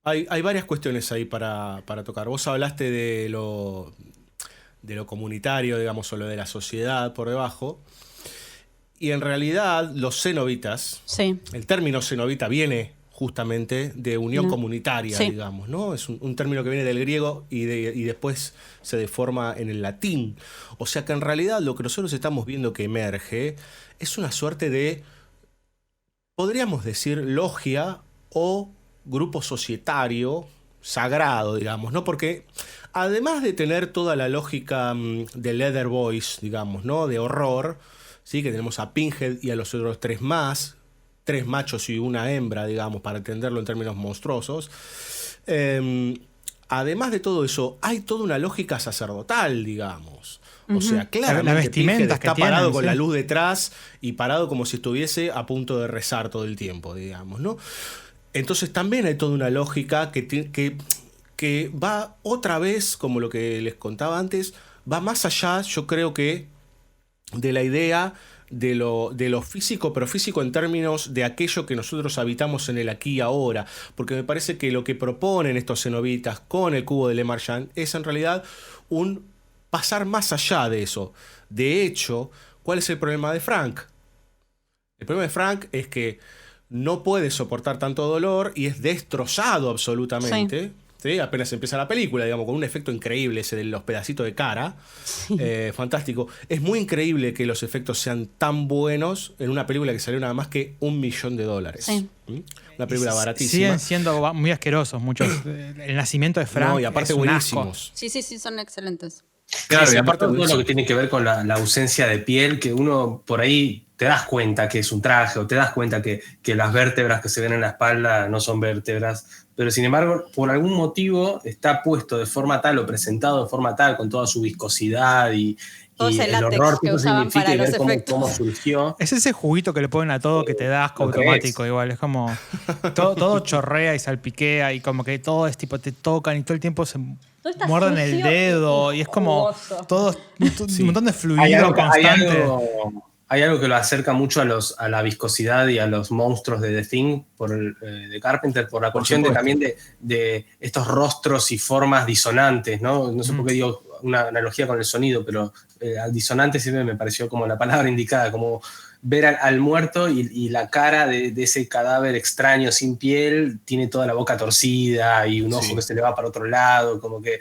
Hay varias cuestiones ahí para tocar. Vos hablaste de lo comunitario, digamos, o lo de la sociedad por debajo. Y en realidad los cenobitas, el término cenobita viene justamente de unión comunitaria, digamos, ¿no? Es un término que viene del griego y después se deforma en el latín. O sea que en realidad lo que nosotros estamos viendo que emerge es una suerte de, podríamos decir, logia o grupo societario sagrado, digamos, ¿no? Porque además de tener toda la lógica de Leather Boys, digamos, ¿no? De horror, ¿sí? Que tenemos a Pinhead y a los otros tres machos y una hembra, digamos, para entenderlo en términos monstruosos. Además de todo eso, hay toda una lógica sacerdotal, digamos. O sea, claramente Pinhead está parado con la luz detrás y parado como si estuviese a punto de rezar todo el tiempo, digamos, ¿no? Entonces también hay toda una lógica que va otra vez, como lo que les contaba antes, va más allá, yo creo que, de la idea de lo físico, pero físico en términos de aquello que nosotros habitamos en el aquí y ahora, porque me parece que lo que proponen estos cenobitas con el cubo de Le Marchand es en realidad un pasar más allá de eso. De hecho, ¿cuál es el problema de Frank? El problema de Frank es que no puede soportar tanto dolor y es destrozado absolutamente. ¿Sí? Apenas empieza la película, digamos, con un efecto increíble ese de los pedacitos de cara. Fantástico. Es muy increíble que los efectos sean tan buenos en una película que salió nada más que $1 millón. Una película baratísima. Siguen siendo muy asquerosos muchos. El nacimiento de Frank. No, y aparte es buenísimos. Sí, son excelentes. Claro, Sí, y aparte todo de lo eso, que tiene que ver con la ausencia de piel, que uno por ahí te das cuenta que es un traje o te das cuenta que las vértebras que se ven en la espalda no son vértebras, pero sin embargo, por algún motivo está puesto de forma tal o presentado de forma tal, con toda su viscosidad Todo y ese el látex horror que que eso usaban significa para y los ver cómo efectos. surgió. Es ese juguito que le ponen a todo que te da asco Lo automático, crees. igual. Es como. Todo chorrea y salpiquea y como que todo es tipo, te tocan y todo el tiempo se Todo está muerden el sucio dedo y es como. jugoso. Todo un Sí. montón de Hay fluido algo, constante. hay algo que lo acerca mucho a la viscosidad y a los monstruos de The Thing, de Carpenter, por la Por cuestión supuesto. también de estos rostros y formas disonantes, ¿no? No sé por qué digo una analogía con el sonido, pero al disonante siempre me pareció como la palabra indicada, como ver al muerto y la cara de ese cadáver extraño sin piel tiene toda la boca torcida y un ojo Sí. que se le va para otro lado, como que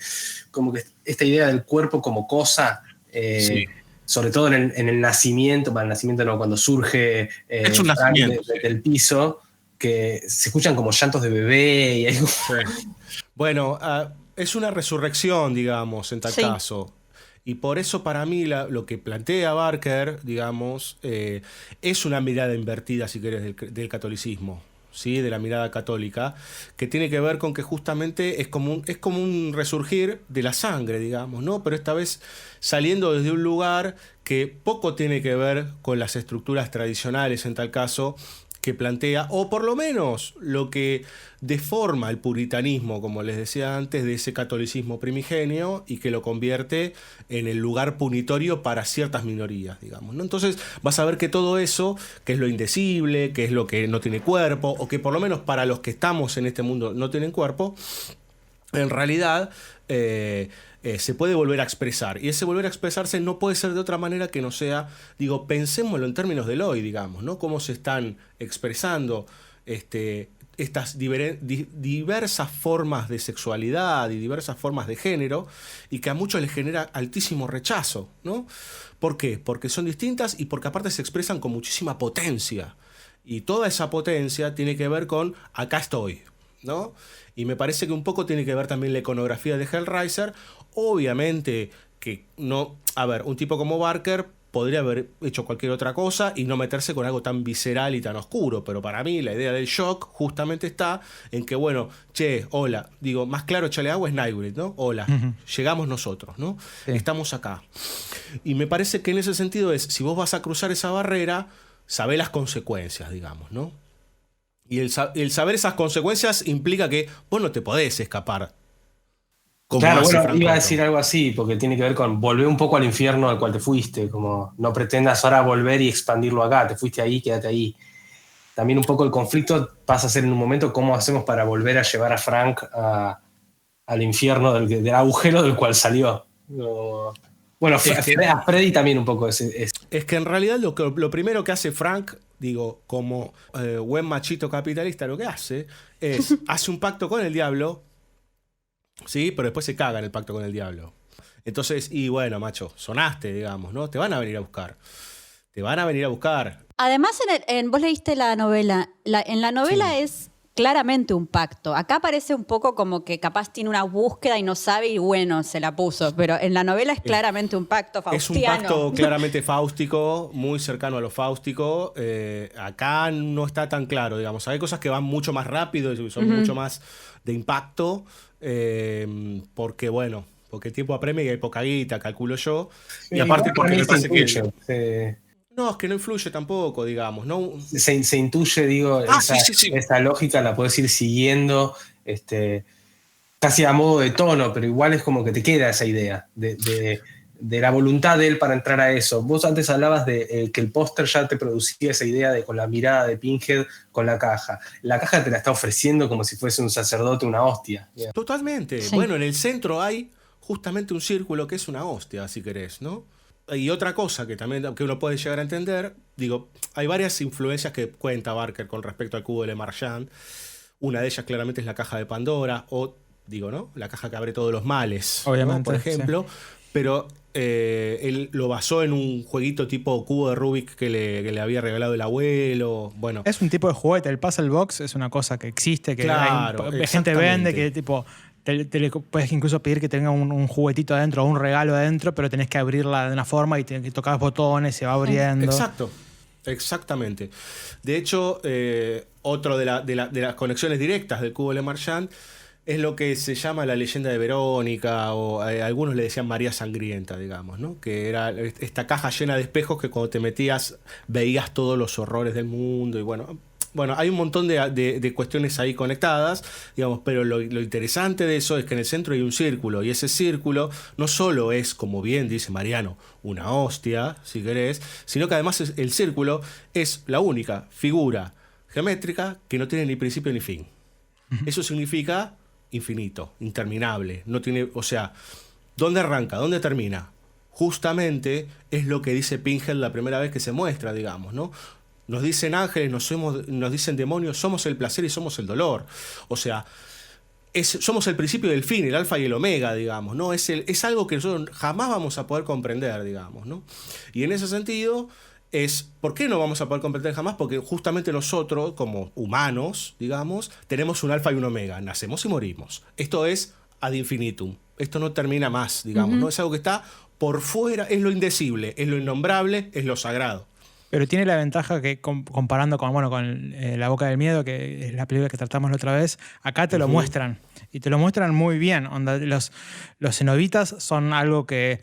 esta idea del cuerpo como cosa, Sí. sobre todo en el nacimiento, para el nacimiento no, cuando surge Es un Frank nacimiento, sí. del piso, que se escuchan como llantos de bebé y hay como- Sí. Bueno, es una resurrección, digamos, en tal Sí. caso. Y por eso para mí lo que plantea Barker, digamos, es una mirada invertida, si querés, del catolicismo, ¿sí? De la mirada católica, que tiene que ver con que justamente es como un resurgir de la sangre, digamos, ¿no? Pero esta vez saliendo desde un lugar que poco tiene que ver con las estructuras tradicionales, en tal caso, que plantea, o por lo menos lo que deforma el puritanismo, como les decía antes, de ese catolicismo primigenio y que lo convierte en el lugar punitorio para ciertas minorías, digamos, ¿no? Entonces vas a ver que todo eso, que es lo indecible, que es lo que no tiene cuerpo, o que por lo menos para los que estamos en este mundo no tienen cuerpo, en realidad se puede volver a expresar. Y ese volver a expresarse no puede ser de otra manera que no sea, digo, pensémoslo en términos del hoy, digamos, ¿no? Cómo se están expresando estas diversas formas de sexualidad y diversas formas de género, y que a muchos les genera altísimo rechazo, ¿no? ¿Por qué? Porque son distintas y porque aparte se expresan con muchísima potencia. Y toda esa potencia tiene que ver con acá estoy, ¿no? Y me parece que un poco tiene que ver también la iconografía de Hellraiser. Obviamente que no... A ver, un tipo como Barker podría haber hecho cualquier otra cosa y no meterse con algo tan visceral y tan oscuro, pero para mí la idea del shock justamente está en que, bueno, che, hola, digo, más claro, échale agua es Nightbreed, ¿no? Hola, llegamos nosotros, ¿no? Sí. Estamos acá. Y me parece que en ese sentido es, si vos vas a cruzar esa barrera, sabé las consecuencias, digamos, ¿no? Y el saber esas consecuencias implica que vos no te podés escapar. Como Claro, hace bueno, Frank iba a Cotton. decir algo así, porque tiene que ver con volver un poco al infierno al cual te fuiste, como no pretendas ahora volver y expandirlo acá, te fuiste ahí, quédate ahí. También un poco el conflicto pasa a ser en un momento cómo hacemos para volver a llevar a Frank al infierno del agujero del cual salió. Bueno, a Freddy también un poco es Es que en realidad lo primero que hace Frank, digo, como buen machito capitalista, lo que hace es, hace un pacto con el diablo, ¿sí? Pero después se caga en el pacto con el diablo. Entonces, y bueno, macho, sonaste, digamos, ¿no? Te van a venir a buscar. Te van a venir a buscar. Además, vos leíste la novela. En la novela Sí. es claramente un pacto. Acá parece un poco como que capaz tiene una búsqueda y no sabe y bueno, se la puso. Pero en la novela es claramente un pacto Es un faustiano. pacto claramente fáustico, muy cercano a lo fáustico. Acá no está tan claro, digamos. Hay cosas que van mucho más rápido y son mucho más de impacto. Porque, bueno, porque el tiempo apremia y hay poca guita, calculo yo. Y aparte porque me parece que... No, es que no influye tampoco, digamos. No, se intuye, digo, sí. esa lógica la podés ir siguiendo casi a modo de tono, pero igual es como que te queda esa idea de la voluntad de él para entrar a eso. Vos antes hablabas de que el póster ya te producía esa idea de con la mirada de Pinhead con la caja. La caja te la está ofreciendo como si fuese un sacerdote, una hostia. Totalmente. Sí. Bueno, en el centro hay justamente un círculo que es una hostia, si querés, ¿no? Y otra cosa que también que uno puede llegar a entender, digo, hay varias influencias que cuenta Barker con respecto al cubo de Le Marchand. Una de ellas claramente es la caja de Pandora, o digo, ¿no? La caja que abre todos los males, Obviamente, ¿no? Por ejemplo. Sí. Pero él lo basó en un jueguito tipo cubo de Rubik que le había regalado el abuelo. Bueno. Es un tipo de juguete. El puzzle box es una cosa que existe, que claro, gente vende, que tipo le puedes incluso pedir que tenga un juguetito adentro o un regalo adentro, pero tenés que abrirla de una forma y tenés que tocar botones, se va abriendo. Exacto, exactamente. De hecho, otro de las conexiones directas del cubo Le Marchand es lo que se llama la leyenda de Verónica, o algunos le decían María Sangrienta, digamos, ¿no? Que era esta caja llena de espejos que cuando te metías veías todos los horrores del mundo. Y bueno, hay un montón de cuestiones ahí conectadas, digamos, pero lo interesante de eso es que en el centro hay un círculo, y ese círculo no solo es, como bien dice Mariano, una hostia, si querés, sino que además el círculo es la única figura geométrica que no tiene ni principio ni fin. Eso significa infinito, interminable, no tiene, o sea, ¿dónde arranca? ¿Dónde termina? Justamente es lo que dice Pinhead la primera vez que se muestra, digamos, ¿no? Nos dicen ángeles, nos dicen demonios, somos el placer y somos el dolor. O sea, somos el principio y el fin, el alfa y el omega, digamos, ¿no? Es algo que nosotros jamás vamos a poder comprender, digamos, ¿no? Y en ese sentido ¿por qué no vamos a poder comprender jamás? Porque justamente nosotros, como humanos, digamos, tenemos un alfa y un omega. Nacemos y morimos. Esto es ad infinitum. Esto no termina más, digamos, ¿no? Es algo que está por fuera, es lo indecible, es lo innombrable, es lo sagrado. Pero tiene la ventaja que comparando con La Boca del Miedo, que es la película que tratamos la otra vez, acá te lo muestran. Y te lo muestran muy bien. Los cenobitas son algo que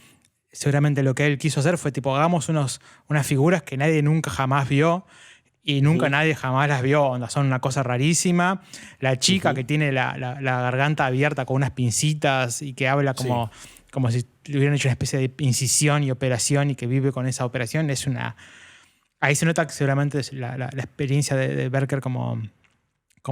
seguramente lo que él quiso hacer fue tipo, hagamos unas figuras que nadie nunca jamás vio y nunca nadie jamás las vio. Son una cosa rarísima. La chica que tiene la garganta abierta con unas pincitas y que habla como si le hubieran hecho una especie de incisión y operación y que vive con esa operación, es una... Ahí se nota que seguramente es la experiencia de Berker como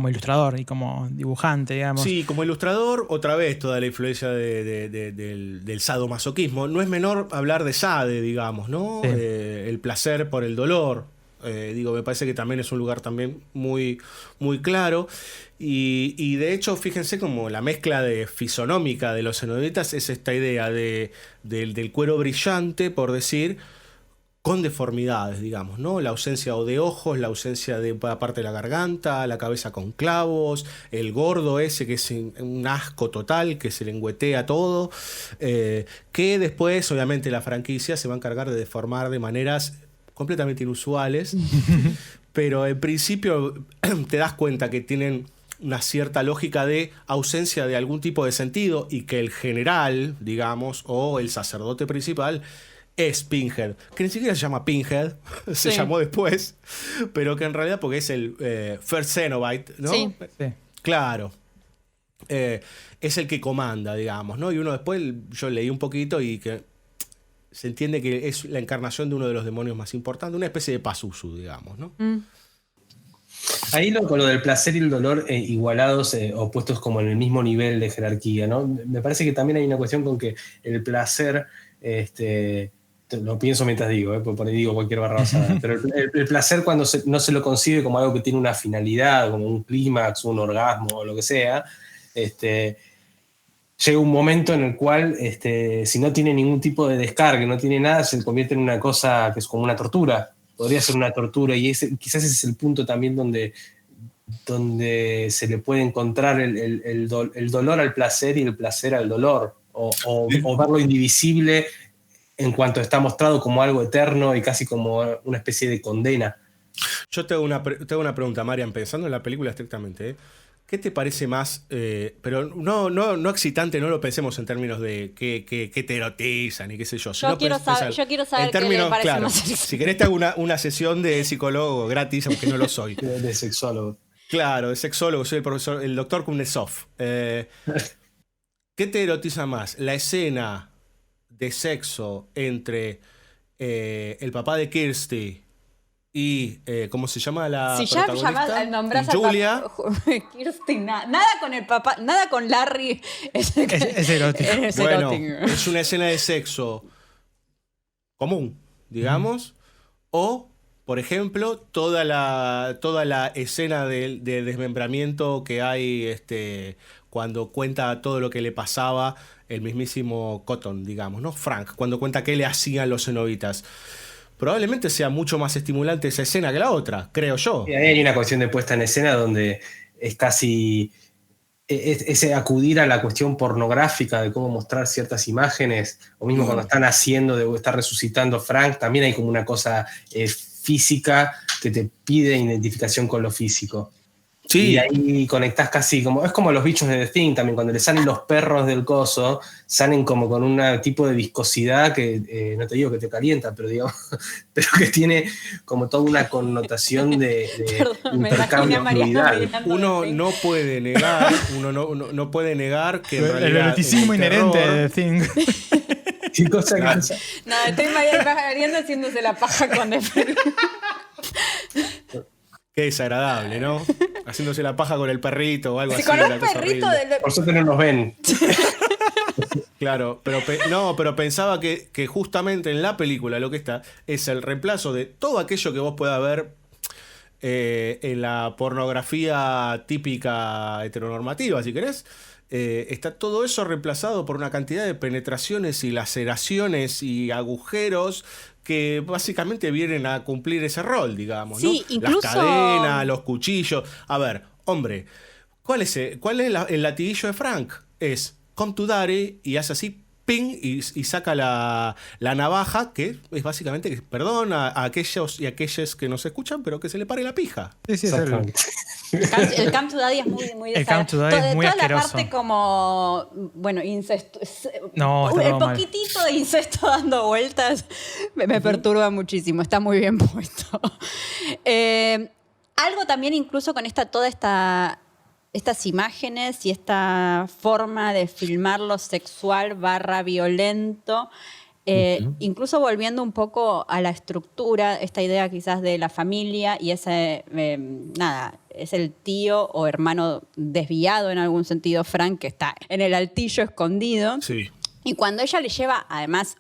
ilustrador y como dibujante, digamos. Sí, como ilustrador, otra vez toda la influencia del sadomasoquismo. No es menor hablar de Sade, digamos, ¿no? Sí. El placer por el dolor. Me parece que también es un lugar también muy, muy claro. Y de hecho, fíjense como la mezcla fisonómica de los cenobitas es esta idea del cuero brillante, por decir, con deformidades, digamos, ¿no? La ausencia de ojos, la ausencia de parte de la garganta, la cabeza con clavos, el gordo ese que es un asco total, que se lengüetea todo, que después, obviamente, la franquicia se va a encargar de deformar de maneras completamente inusuales, pero en principio te das cuenta que tienen una cierta lógica de ausencia de algún tipo de sentido y que el general, digamos, o el sacerdote principal es Pinhead, que ni siquiera se llama Pinhead, se llamó después, pero que en realidad porque es el First Cenobite, ¿no? Sí. Claro. Es el que comanda, digamos, ¿no? Y uno después, yo leí un poquito y que se entiende que es la encarnación de uno de los demonios más importantes, una especie de Pazuzu, digamos, ¿no? Ahí con lo del placer y el dolor igualados o puestos como en el mismo nivel de jerarquía, ¿no? Me parece que también hay una cuestión con que el placer... lo pienso mientras digo, por ahí digo cualquier barrabasada, pero el placer cuando no se lo concibe como algo que tiene una finalidad, como un clímax, un orgasmo o lo que sea, llega un momento en el cual si no tiene ningún tipo de descarga, no tiene nada, se convierte en una cosa que es como una tortura, podría ser una tortura, y quizás ese es el punto también donde se le puede encontrar el dolor al placer y el placer al dolor, o verlo indivisible en cuanto está mostrado como algo eterno y casi como una especie de condena. Yo te hago una pregunta, Marian, pensando en la película estrictamente, ¿eh? ¿Qué te parece más, pero no excitante, no lo pensemos en términos de que te erotizan y qué sé yo? Yo quiero saber qué le parece más sexy. Si querés te hago una sesión de psicólogo gratis, aunque no lo soy. De sexólogo. Claro, de sexólogo, soy el doctor Kuznetsov. ¿Qué te erotiza más? ¿La escena de sexo entre el papá de Kirsty y ¿cómo se llama la protagonista? Ya nombrás Julia. Kirsty, nada con el papá, nada con Larry. Es erótico. Bueno, es una escena de sexo común, digamos, o por ejemplo, toda la escena de desmembramiento que hay cuando cuenta todo lo que le pasaba el mismísimo Cotton, digamos, ¿no? Frank, cuando cuenta qué le hacían los cenobitas. Probablemente sea mucho más estimulante esa escena que la otra, creo yo. Y ahí hay una cuestión de puesta en escena donde es casi ese acudir a la cuestión pornográfica de cómo mostrar ciertas imágenes, o mismo cuando están está resucitando Frank, también hay como una cosa física que te pide identificación con lo físico. Sí. Y ahí conectás casi como... Es como los bichos de The Thing también, cuando le salen los perros del coso, salen como con un tipo de viscosidad que, no te digo que te calienta, pero digamos, pero que tiene como toda una connotación de Perdón, intercambio fluidal. Uno no puede negar, no puede negar que en realidad... El eroticismo inherente terror, de The Thing. ¿Qué cosa que No, estoy Mariano haciéndose la paja con Nefertiti. Qué desagradable, ¿no? Haciéndose la paja con el perrito o algo Si así. con una un cosa perrito horrible. Por suerte no nos ven. Claro, pero pensaba que justamente en la película lo que está es el reemplazo de todo aquello que vos puedas ver en la pornografía típica heteronormativa, si querés. Está todo eso reemplazado por una cantidad de penetraciones y laceraciones y agujeros que básicamente vienen a cumplir ese rol, digamos, ¿no? Sí, incluso... Las cadenas, los cuchillos. A ver, hombre, ¿cuál es el latiguillo de Frank? Es come to daddy y hace así, ping, y saca la navaja, que es básicamente, perdón a aquellos y aquellas que nos escuchan, pero que se le pare la pija. Sí, es El Come to Daddy es muy El Come to Daddy es muy toda asqueroso. la parte como, bueno, incesto. No, está el todo mal. poquitito de incesto dando vueltas me perturba muchísimo. Está muy bien puesto. Algo también incluso con estas imágenes y esta forma de filmar lo sexual / violento, incluso volviendo un poco a la estructura, esta idea quizás de la familia y ese, es el tío o hermano desviado en algún sentido, Frank, que está en el altillo escondido. Sí. Y cuando ella le lleva, además,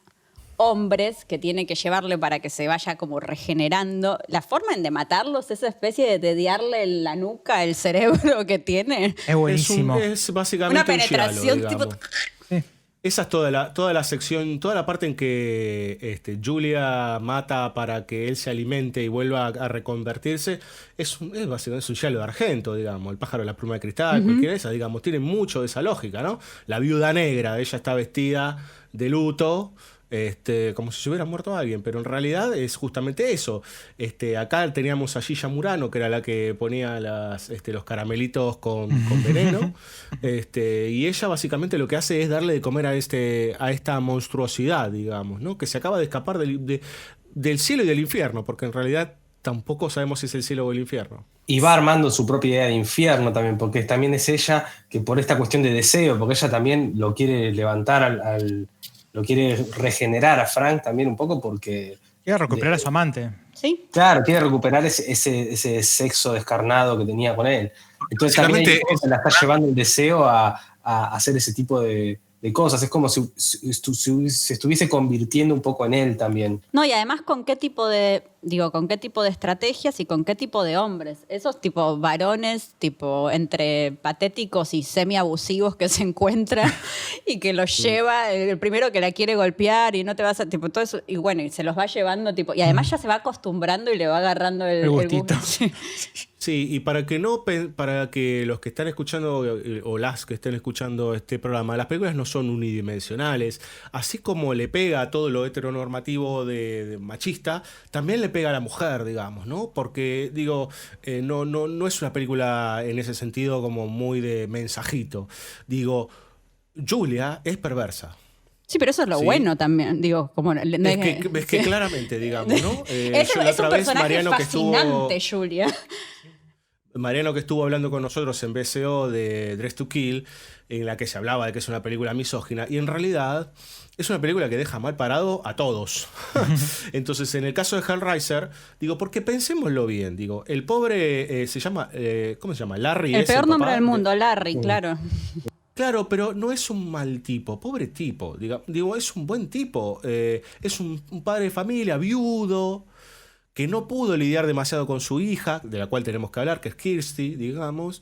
hombres que tiene que llevarle para que se vaya como regenerando, la forma de matarlos, esa especie de dediarle en la nuca el cerebro que tiene. Es buenísimo. Es básicamente Una penetración un giallo, tipo... Esa es toda la sección, toda la parte en que Julia mata para que él se alimente y vuelva a reconvertirse. Básicamente es un giallo de Argento, digamos. El pájaro de la pluma de cristal, cualquiera de esas, digamos. Tiene mucho de esa lógica, ¿no? La viuda negra, ella está vestida de luto, como si se hubiera muerto alguien, pero en realidad es justamente eso. Acá teníamos a Gilla Murano, que era la que ponía los caramelitos con veneno, y ella básicamente lo que hace es darle de comer a esta monstruosidad, digamos, ¿no? Que se acaba de escapar del cielo y del infierno, porque en realidad tampoco sabemos si es el cielo o el infierno. Y va armando su propia idea de infierno también, porque también es ella que por esta cuestión de deseo, porque ella también lo quiere levantar lo quiere regenerar a Frank también un poco porque... Quiere recuperar a su amante. ¿Sí? Claro, quiere recuperar ese sexo descarnado que tenía con él. Entonces también se la está llevando el deseo a hacer ese tipo de cosas. Es como si se estuviese convirtiendo un poco en él también. No, y además con qué tipo de estrategias y con qué tipo de hombres. Esos tipo varones, tipo entre patéticos y semi-abusivos que se encuentran y que los lleva, el primero que la quiere golpear y no te vas a, tipo, todo eso, y bueno, y se los va llevando, tipo, y además ya se va acostumbrando y le va agarrando el gustito. Sí, y para que los que están escuchando o las que estén escuchando este programa, las películas no son unidimensionales. Así como le pega a todo lo heteronormativo de machista, también le pega a la mujer, digamos, ¿no? Porque, digo, no es una película en ese sentido como muy de mensajito. Digo, Julia es perversa. Sí, pero eso es lo bueno también, digo, como... Es que claramente, digamos, ¿no? Es un personaje fascinante, Julia. Mariano, que estuvo hablando con nosotros en BCO de Dress to Kill, en la que se hablaba de que es una película misógina, y en realidad es una película que deja mal parado a todos. Entonces, en el caso de Hellraiser, digo, porque pensémoslo bien, digo, el pobre se llama, ¿cómo se llama? Larry. El peor nombre del mundo, Larry, claro. Claro, pero no es un mal tipo, pobre tipo, digo, es un buen tipo, es un padre de familia, viudo, que no pudo lidiar demasiado con su hija, de la cual tenemos que hablar, que es Kirsty, digamos,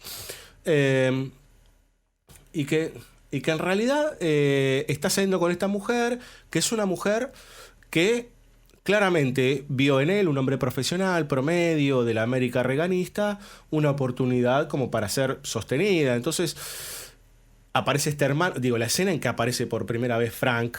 y que en realidad está saliendo con esta mujer, que es una mujer que claramente vio en él, un hombre profesional, promedio, de la América reganista, una oportunidad como para ser sostenida. Entonces, aparece este hermano, digo, la escena en que aparece por primera vez Frank,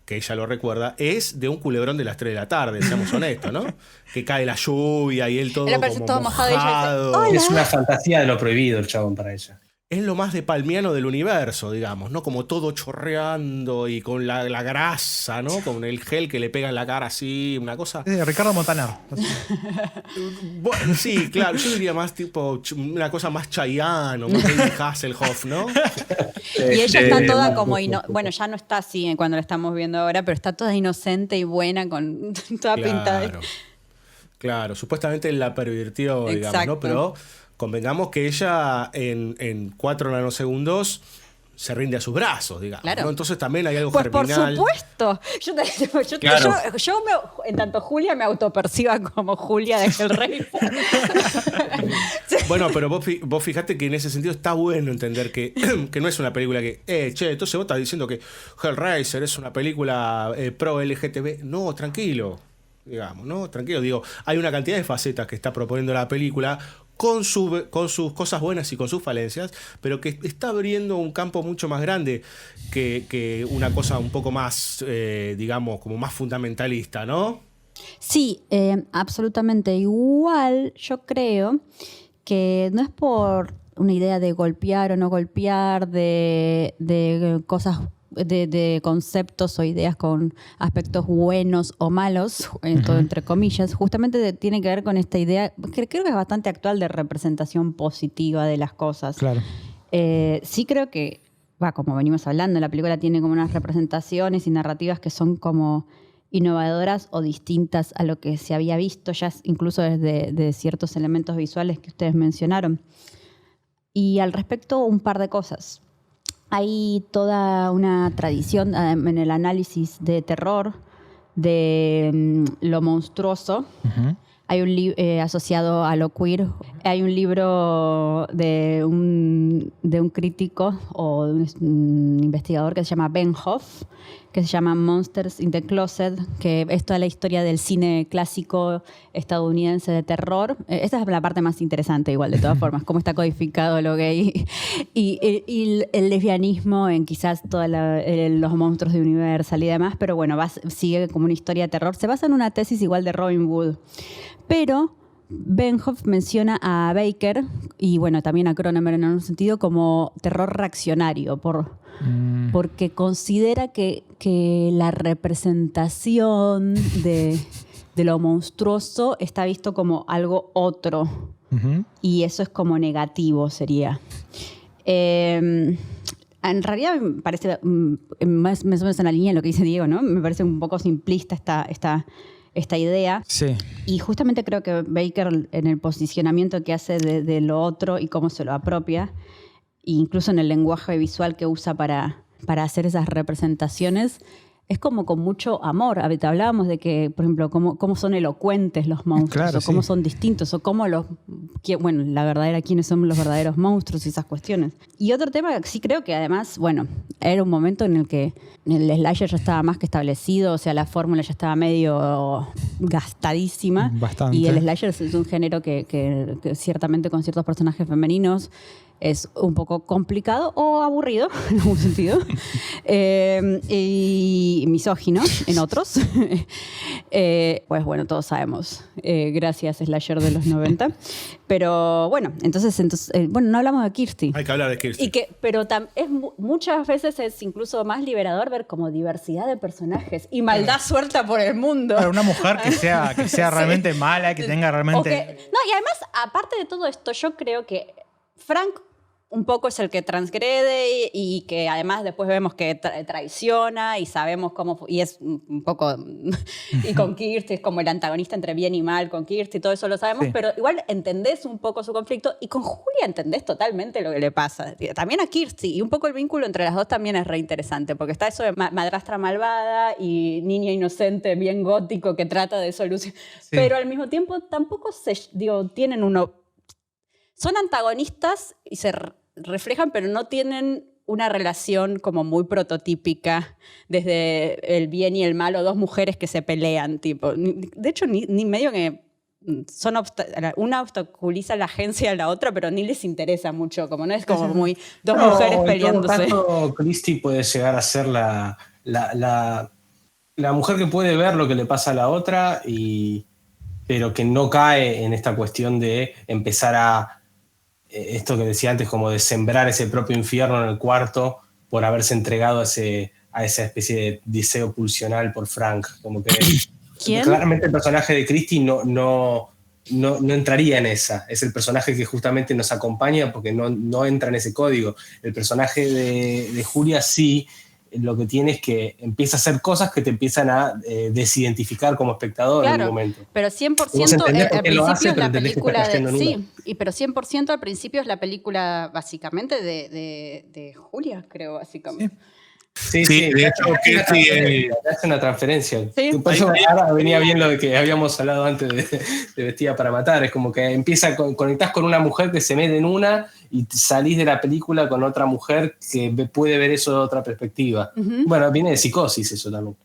que ella lo recuerda, es de un culebrón de las 3 de la tarde, seamos honestos, ¿no? Que cae la lluvia y él todo Él aparece como todo mojado y ella dice, mojado. Es una fantasía de lo prohibido el chabón para ella. Es lo más de palmiano del universo, digamos, ¿no? Como todo chorreando y con la grasa, ¿no? Con el gel que le pega en la cara así, una cosa. Ricardo Montaner. Bueno, sí, claro, yo diría más tipo una cosa más Chayanne o más David Hasselhoff, ¿no? Y ella está toda como, bueno, ya no está así cuando la estamos viendo ahora, pero está toda inocente y buena, con toda pintada. Claro, supuestamente él la pervirtió, digamos, Exacto. ¿no? Pero convengamos que ella en 4 nanosegundos se rinde a sus brazos, digamos. Claro. ¿no? Entonces también hay algo Pues germinal. por supuesto. Claro. En tanto Julia me autoperciba como Julia de Hellraiser. Bueno, pero vos fijate que en ese sentido está bueno entender que no es una película que, entonces vos estás diciendo que Hellraiser es una película pro LGTB. No, tranquilo, digamos, ¿no? Tranquilo, digo, hay una cantidad de facetas que está proponiendo la película con sus cosas buenas y con sus falencias, pero que está abriendo un campo mucho más grande que una cosa un poco más, digamos, como más fundamentalista, ¿no? Sí, absolutamente. Igual yo creo que no es por una idea de golpear o no golpear, de cosas, de conceptos o ideas con aspectos buenos o malos, todo entre comillas, justamente tiene que ver con esta idea, que creo que es bastante actual, de representación positiva de las cosas. Claro. Sí creo que, como venimos hablando, la película tiene como unas representaciones y narrativas que son como innovadoras o distintas a lo que se había visto ya incluso desde de ciertos elementos visuales que ustedes mencionaron. Y al respecto, un par de cosas. Hay toda una tradición en el análisis de terror, de lo monstruoso. Uh-huh. Hay un asociado a lo queer. Hay un libro de un crítico o de un investigador que se llama Ben Hoff, que se llama Monsters in the Closet, que es toda la historia del cine clásico estadounidense de terror. Esta es la parte más interesante, igual, de todas formas, cómo está codificado lo gay y el lesbianismo en quizás todos los monstruos de Universal y demás, pero bueno, sigue como una historia de terror. Se basa en una tesis igual de Robin Wood. Pero Ben Hoff menciona a Baker y bueno, también a Cronenberg en algún sentido como terror reaccionario, porque considera que la representación de lo monstruoso está visto como algo otro. Uh-huh. Y eso es como negativo, sería. En realidad me parece más o menos en la línea de lo que dice Diego, ¿no? Me parece un poco simplista esta idea. Sí. Y justamente creo que Baker, en el posicionamiento que hace de lo otro y cómo se lo apropia, incluso en el lenguaje visual que usa para hacer esas representaciones, es como con mucho amor. Hablábamos de que, por ejemplo, cómo son elocuentes los monstruos, claro, o cómo son distintos, o cómo quiénes son los verdaderos monstruos y esas cuestiones. Y otro tema que sí creo que además, bueno, era un momento en el que el slasher ya estaba más que establecido, o sea, la fórmula ya estaba medio gastadísima. Bastante. Y el slasher es un género que ciertamente con ciertos personajes femeninos es un poco complicado o aburrido, en algún sentido, y misógino en otros. Pues bueno, todos sabemos. Gracias, slasher de los 90. Pero bueno, entonces bueno, no hablamos de Kirsty. Hay que hablar de Kirsty. Pero muchas veces es incluso más liberador ver como diversidad de personajes y maldad suelta por el mundo. Para una mujer que sea realmente sí. Mala, que tenga realmente... No, y además, aparte de todo esto, yo creo que Frank un poco es el que transgrede y que además después vemos que traiciona y sabemos cómo... Y es un poco... Y con Kirsty es como el antagonista entre bien y mal con Kirsty, todo eso lo sabemos, sí. Pero igual entendés un poco su conflicto y con Julia entendés totalmente lo que le pasa. También a Kirsty, y un poco el vínculo entre las dos también es re interesante, porque está eso de madrastra malvada y niña inocente bien gótico que trata de solucionar. Sí. Pero al mismo tiempo tampoco tienen uno... Son antagonistas y se reflejan, pero no tienen una relación como muy prototípica desde el bien y el mal o dos mujeres que se pelean, tipo. De hecho, ni medio que una obstaculiza la agencia a la otra, pero ni les interesa mucho, como no es como muy dos No, mujeres en peleándose. todo caso, Christie puede llegar a ser la mujer que puede ver lo que le pasa a la otra, pero que no cae en esta cuestión de empezar a, esto que decía antes, como de sembrar ese propio infierno en el cuarto por haberse entregado a esa especie de deseo pulsional por Frank. Como que ¿Quién? claramente el personaje de Christie no entraría en esa. Es el personaje que justamente nos acompaña porque no entra en ese código. El personaje de Julia sí, lo que tiene es que empieza a hacer cosas que te empiezan a desidentificar como espectador en un Claro, momento. pero Vos 100% entendés por al qué lo hace, principio es pero la entendés que está película cayendo en una. Sí, pero 100% al principio es la película básicamente de Julia, creo, básicamente. Sí, Sí, de hecho, Kirstie hace una transferencia. Sí. Por eso ahora venía bien lo de que habíamos hablado antes de Vestida para Matar. Es como que conectás con una mujer que se mete en una y salís de la película con otra mujer que puede ver eso de otra perspectiva. Bueno, viene de Psicosis eso también.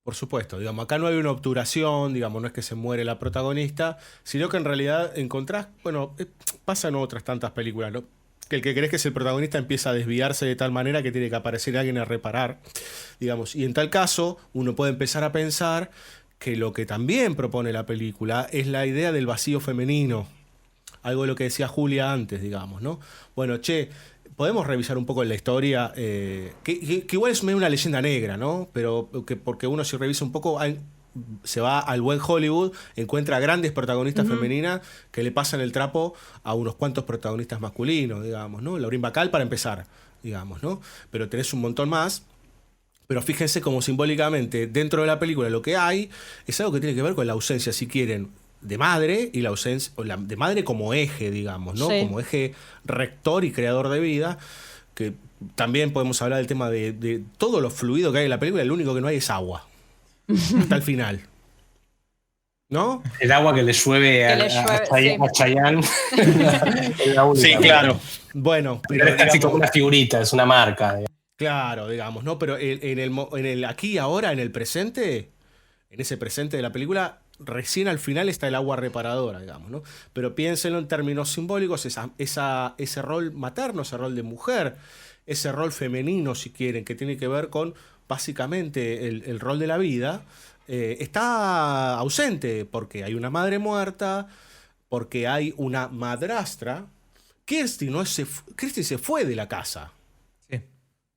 Por supuesto, digamos, acá no hay una obturación, digamos, no es que se muere la protagonista, sino que en realidad encontrás, bueno, pasa en otras tantas películas, ¿no? Que el que crees que es el protagonista empieza a desviarse de tal manera que tiene que aparecer alguien a reparar, digamos, y en tal caso uno puede empezar a pensar que lo que también propone la película es la idea del vacío femenino, algo de lo que decía Julia antes, digamos, ¿no? Bueno, podemos revisar un poco la historia, que igual es medio una leyenda negra, ¿no? Pero porque uno si revisa un poco, se va al buen Hollywood, encuentra grandes protagonistas femeninas que le pasan el trapo a unos cuantos protagonistas masculinos, digamos, ¿no? Laurín Bacall para empezar, digamos, ¿no? Pero tenés un montón más. Pero fíjense como simbólicamente dentro de la película lo que hay es algo que tiene que ver con la ausencia, si quieren, de madre y la ausencia de madre como eje, digamos, ¿no? Sí. Como eje rector y creador de vida, que también podemos hablar del tema de todo lo fluido que hay en la película, lo único que no hay es agua. Hasta el final. ¿No? El agua que le llueve Que le llueve, a Chayanne. Es la única. Sí, claro. Bueno, Pero es casi digamos, como una figurita, es una marca. claro, digamos, ¿no? Pero en el aquí y ahora, en el presente, en ese presente de la película, recién al final está el agua reparadora, digamos, ¿no? Pero piénsenlo en términos simbólicos, ese rol materno, ese rol de mujer, ese rol femenino, si quieren, que tiene que ver con básicamente el rol de la vida, está ausente porque hay una madre muerta, porque hay una madrastra. Kirstie se fue de la casa. Sí.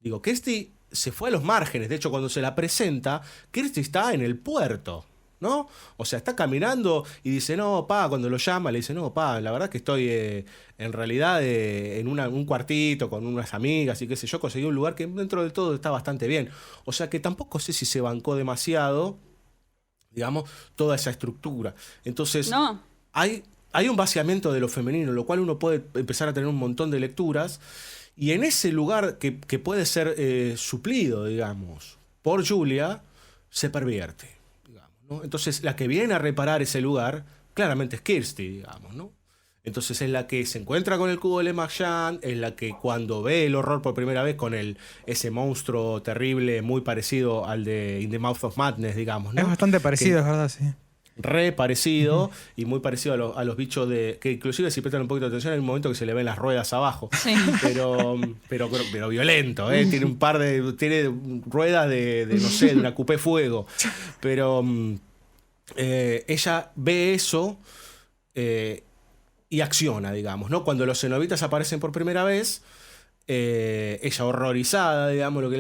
Digo, Kirstie se fue a los márgenes. De hecho, cuando se la presenta, Kirstie está en el puerto, ¿no? O sea, está caminando y dice, no, pa, cuando lo llama, le dice, no, pa, la verdad que estoy en realidad en un cuartito con unas amigas y qué sé yo, conseguí un lugar que dentro del todo está bastante bien. O sea, que tampoco sé si se bancó demasiado, digamos, toda esa estructura. Entonces, No. hay un vaciamiento de lo femenino, lo cual uno puede empezar a tener un montón de lecturas. Y en ese lugar que puede ser suplido, digamos, por Julia, se pervierte, digamos, ¿no? Entonces, la que viene a reparar ese lugar, claramente es Kirstie, digamos, ¿no? Entonces es la que se encuentra con el cubo de Le Marchand, es la que cuando ve el horror por primera vez con ese monstruo terrible, muy parecido al de In the Mouth of Madness, digamos, ¿no? Es bastante parecido, Que- es verdad, sí. Re parecido y muy parecido a los bichos que inclusive si prestan un poquito de atención hay un momento que se le ven las ruedas abajo, Sí. pero violento, tiene ruedas de no sé, de una coupé fuego, pero ella ve eso y acciona, digamos, ¿no? Cuando los cenobitas aparecen por primera vez, ella horrorizada, digamos, lo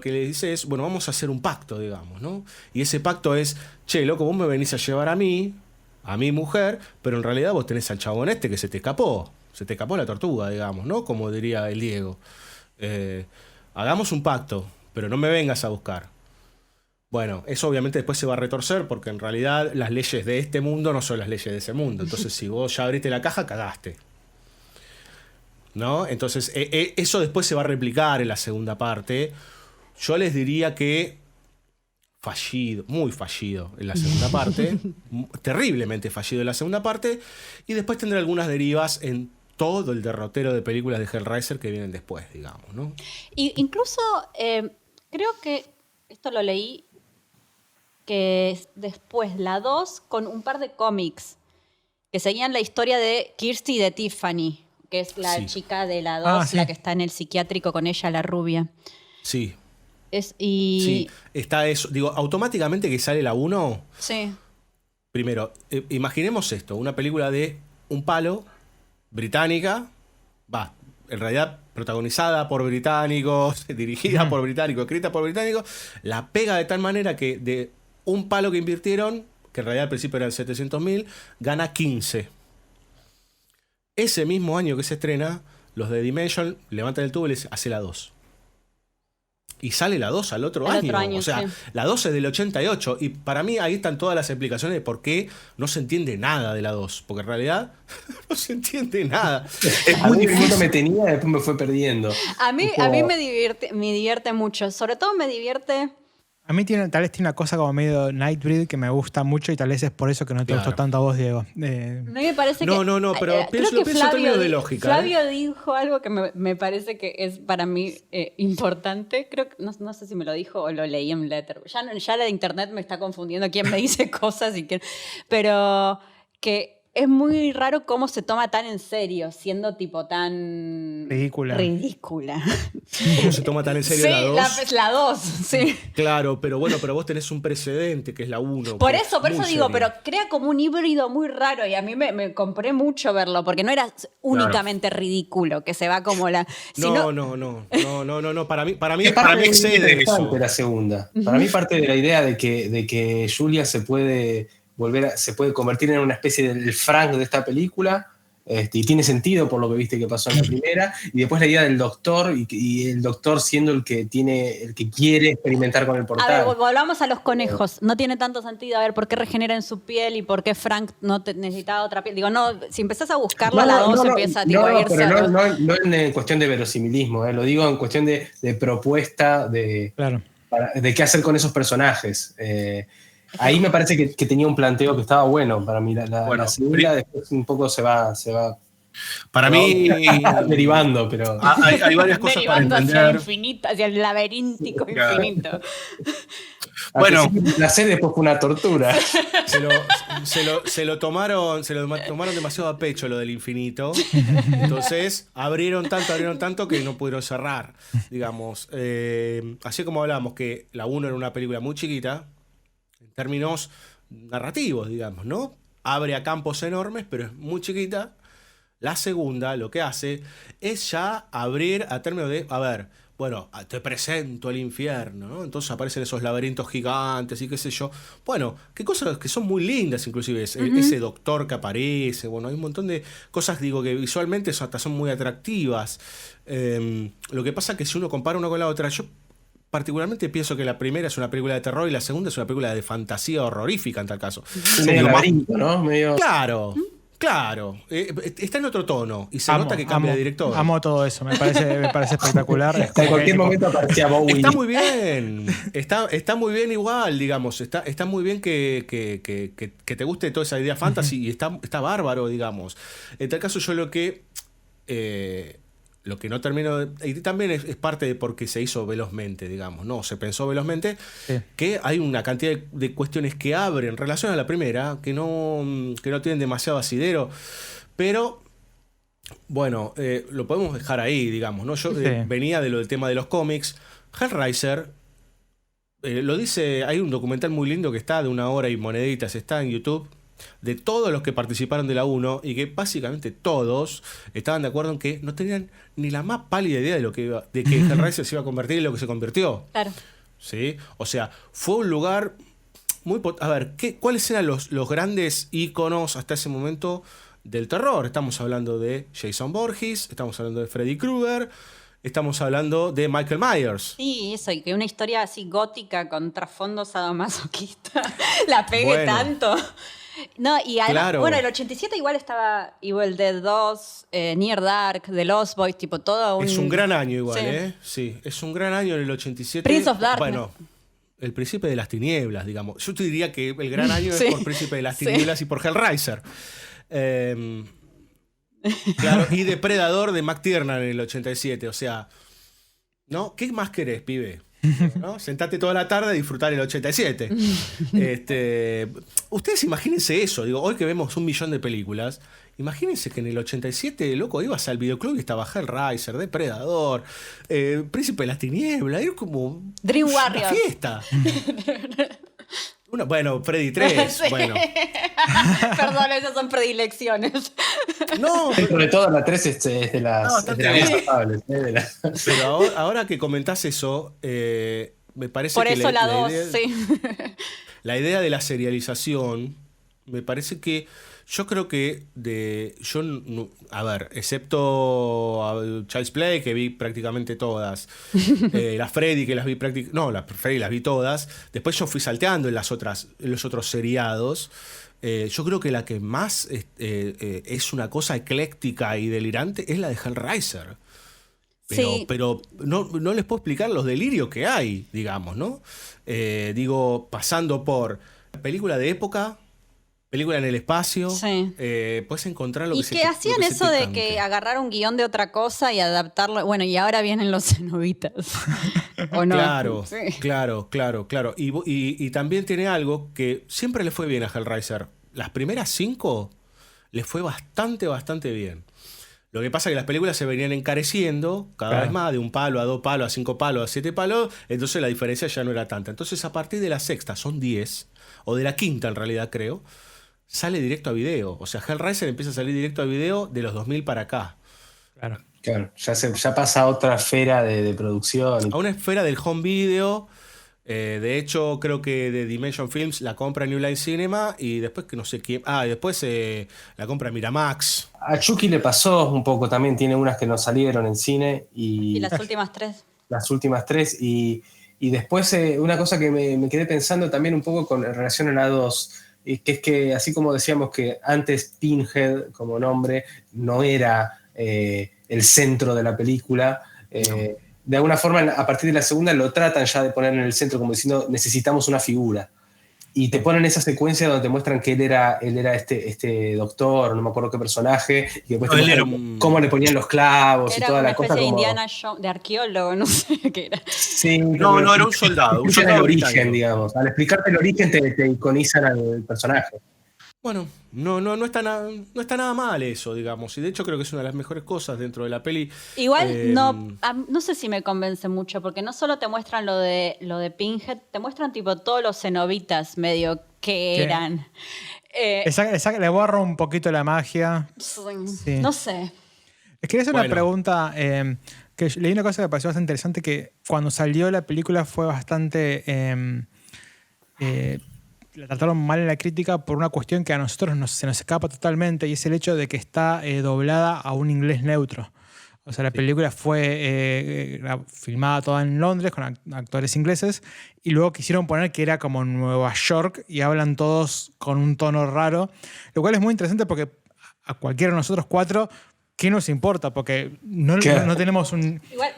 que le dice es, bueno, vamos a hacer un pacto, digamos, ¿no? Y ese pacto es, che, loco, vos me venís a llevar a mi mujer, pero en realidad vos tenés al chabón este que se te escapó la tortuga, digamos, ¿no? Como diría el Diego. Hagamos un pacto, pero no me vengas a buscar. Bueno, eso obviamente después se va a retorcer porque en realidad las leyes de este mundo no son las leyes de ese mundo. Entonces, si vos ya abriste la caja, cagaste. ¿No? Entonces, eso después se va a replicar en la segunda parte. Yo les diría que fallido, muy fallido en la segunda parte, terriblemente fallido en la segunda parte, y después tendrá algunas derivas en todo el derrotero de películas de Hellraiser que vienen después, digamos, ¿no? Y incluso creo que esto lo leí que después la 2 con un par de cómics que seguían la historia de Kirsty y de Tiffany, que es la chica de la 2, sí. la que está en el psiquiátrico con ella, la rubia. Sí. Sí, está eso. Digo, automáticamente que sale la 1, sí. primero, imaginemos esto, una película de un palo, británica, en realidad protagonizada por británicos, dirigida por británicos, escrita por británicos, la pega de tal manera que de un palo que invirtieron, que en realidad al principio eran 700.000, gana 15. Ese mismo año que se estrena, los de Dimension levantan el tubo y les hace la 2. Y sale la 2 al otro año. O sea, sí. La 2 es del 88. Y para mí ahí están todas las explicaciones de por qué no se entiende nada de la 2. Porque en realidad no se entiende nada. Es muy difícil. Me tenía, después me fue perdiendo. A mí me divierte mucho. Sobre todo me divierte... A mí tal vez tiene una cosa como medio Nightbreed que me gusta mucho y tal vez es por eso que no te gustó tanto a vos, Diego. No me parece no, que... pero pienso en términos de lógica. Flavio dijo algo que me parece que es para mí importante. Creo que no sé si me lo dijo o lo leí en Letter. Ya la de internet me está confundiendo quién me dice cosas y quién. Pero que es muy raro cómo se toma tan en serio, siendo tipo tan... Ridícula. ¿Cómo se toma tan en serio la 2? La 2, sí. Claro, pero vos tenés un precedente que es la 1. Por eso digo, pero crea como un híbrido muy raro y a mí me compré mucho verlo, porque no era únicamente ridículo, que se va como la... No, para mí Es excede eso. La segunda. Para mí parte de la idea de que Julia se puede convertir en una especie del Frank de esta película, y tiene sentido por lo que viste que pasó en la primera, y después la idea del doctor y el doctor siendo el que quiere experimentar con el portal. A ver, volvamos a los conejos. No tiene tanto sentido, a ver, por qué regenera en su piel y por qué Frank necesitaba otra piel. Digo, no, si empezás a buscarla, la 2 empieza a irse. Pero no en cuestión de verosimilismo, lo digo en cuestión de propuesta de qué hacer con esos personajes. Ahí me parece que tenía un planteo que estaba bueno para mí. La segunda después un poco se va para mí derivando, pero hay varias cosas para entender. Hacia el infinito, hacia el laberíntico infinito. Bueno, la serie después fue una tortura. Se lo tomaron demasiado a pecho lo del infinito. Entonces abrieron tanto que no pudieron cerrar, digamos. Así como hablábamos que la 1 era una película muy chiquita en términos narrativos, digamos, ¿no? Abre a campos enormes, pero es muy chiquita. La segunda lo que hace es ya abrir a términos de, a ver, bueno, te presento el infierno, ¿no? Entonces aparecen esos laberintos gigantes y qué sé yo. Bueno, qué cosas que son muy lindas inclusive. Ese doctor que aparece, bueno, hay un montón de cosas, digo, que visualmente hasta son muy atractivas. Lo que pasa es que si uno compara una con la otra, yo particularmente pienso que la primera es una película de terror y la segunda es una película de fantasía horrorífica en tal caso. Medio laberinto, ¿no? Claro, está en otro tono y se nota que cambia de director. Amo todo eso, me parece espectacular. En cualquier momento aparecía Bowie. Está muy bien, está muy bien igual, digamos. Está muy bien que te guste toda esa idea fantasy y está bárbaro, digamos. En tal caso yo lo que no termino... Y también es parte de por qué se hizo velozmente, digamos, ¿no? Se pensó velozmente que hay una cantidad de cuestiones que abren en relación a la primera, que no tienen demasiado asidero, pero bueno, lo podemos dejar ahí, digamos, ¿no? Yo venía del tema de los cómics. Hellraiser, lo dice, hay un documental muy lindo que está de 1 hora y moneditas, está en YouTube, de todos los que participaron de la 1 y que básicamente todos estaban de acuerdo en que no tenían ni la más pálida idea de que Hellraiser se iba a convertir en lo que se convirtió. Claro. ¿Sí? O sea, fue un lugar muy... A ver, ¿cuáles eran los grandes íconos hasta ese momento del terror? Estamos hablando de Jason Voorhees, estamos hablando de Freddy Krueger, estamos hablando de Michael Myers. Sí, eso, y que una historia así gótica con trasfondo sadomasoquista la pegue tanto. No, y además, claro. Bueno, el 87 igual estaba Evil Dead 2, Near Dark, The Lost Boys, tipo todo un... Es un gran año igual, Sí. Sí, es un gran año en el 87. Prince of Darkness. Bueno, el Príncipe de las Tinieblas, digamos. Yo te diría que el gran año es por Príncipe de las Tinieblas y por Hellraiser. Claro, y Depredador de McTiernan en el 87, o sea... ¿No? ¿Qué más querés, pibe? ¿no? Sentate toda la tarde a disfrutar el 87. Ustedes imagínense eso, digo, hoy que vemos 1 millón de películas, imagínense que en el 87, loco, ibas al videoclub y estaba Hellraiser, Depredador, Príncipe de las Tinieblas, era como Dream una Warriors. fiesta. Bueno, Freddy 3, Sí. bueno. Perdón, esas son predilecciones. No, Dentro de todo, la 3 es de las, No, es de bastante las bien. más afables, pero ahora que comentás eso, me parece Por que eso la 2, idea, sí. la idea de la serialización, me parece que yo creo que a ver, excepto a Child's Play, que vi prácticamente todas, las Freddy, que las vi prácticamente, no, las Freddy las vi todas, después yo fui salteando en los otros seriados. Yo creo que la que más es una cosa ecléctica y delirante es la de Hellraiser. Sí. Pero no les puedo explicar los delirios que hay, digamos, ¿no? Digo, pasando por película de época, película en el espacio, Sí. puedes encontrar lo Y que se que hacían lo que se eso te de cante. que agarrar un guión de otra cosa y adaptarlo. Bueno, y ahora vienen los cenobitas. ¿O no? Claro, Sí. claro. Y también tiene algo que siempre le fue bien a Hellraiser. Las primeras 5 le fue bastante bien. Lo que pasa es que las películas se venían encareciendo cada vez más, de 1 palo a 2 palos, a 5 palos, a 7 palos, entonces la diferencia ya no era tanta. Entonces a partir de la sexta, son 10, o de la quinta en realidad creo, sale directo a video. O sea, Hellraiser empieza a salir directo a video de los 2000 para acá. Claro. Claro, ya pasa a otra esfera de producción. A una esfera del home video. De hecho, creo que de Dimension Films la compra New Line Cinema y después que no sé quién. Después la compra Miramax. A Chucky le pasó un poco también, tiene unas que no salieron en cine Y las últimas 3. las últimas 3. Y después una cosa que me quedé pensando también un poco en relación a la 2, que es que así como decíamos que antes Pinhead como nombre no era el centro de la película, de alguna forma a partir de la segunda lo tratan ya de poner en el centro como diciendo necesitamos una figura. Y te ponen esa secuencia donde te muestran que él era este doctor, no me acuerdo qué personaje, y después te No, él era muestran cómo le ponían los clavos y Era toda una la cosa. especie de Como, Indiana Jones, de arqueólogo, no sé qué era. sí, No, era un soldado. Un explican soldado el origen, británico. digamos. Al explicarte el origen te iconizan al personaje. Bueno, no está nada mal eso, digamos. Y de hecho creo que es una de las mejores cosas dentro de la peli. Igual no sé si me convence mucho, porque no solo te muestran lo de Pinhead, te muestran tipo todos los cenobitas medio que ¿Qué? eran. Le borro un poquito la magia. Sí. No sé. Les quería hacer una Bueno. pregunta. Que leí una cosa que me pareció bastante interesante, que cuando salió la película fue bastante... la trataron mal en la crítica por una cuestión que a nosotros se nos escapa totalmente, y es el hecho de que está doblada a un inglés neutro. O sea, la película fue filmada toda en Londres con actores ingleses, y luego quisieron poner que era como Nueva York y hablan todos con un tono raro, lo cual es muy interesante porque a cualquiera de nosotros 4, ¿qué nos importa? Porque no tenemos un... Igual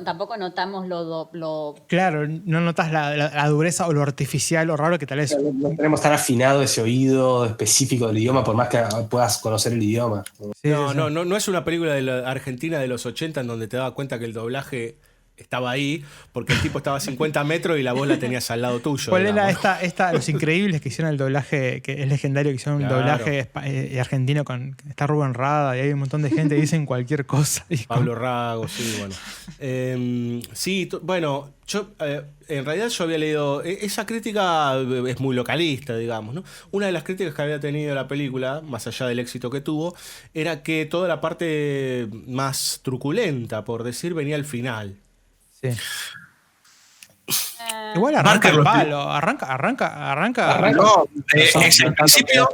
tampoco notamos lo Claro, no notas la dureza o lo artificial o raro que tal es. No tenemos tan afinado ese oído específico del idioma, por más que puedas conocer el idioma. Sí, No, sí, sí. no es una película de la Argentina de los 80 en donde te dabas cuenta que el doblaje estaba ahí porque el tipo estaba a 50 metros y la voz la tenías al lado tuyo. ¿Cuál era digamos. Los Increíbles que hicieron el doblaje, que es legendario, que hicieron Claro. un doblaje argentino está Rubén Rada y hay un montón de gente que dicen cualquier cosa? Y Pablo Rago, sí, bueno. Bueno, yo en realidad yo había leído, esa crítica es muy localista, digamos, ¿no? Una de las críticas que había tenido la película, más allá del éxito que tuvo, era que toda la parte más truculenta, por decir, venía al final. sí. Igual arranca Barker el lo palo, arranca. No, es el principio.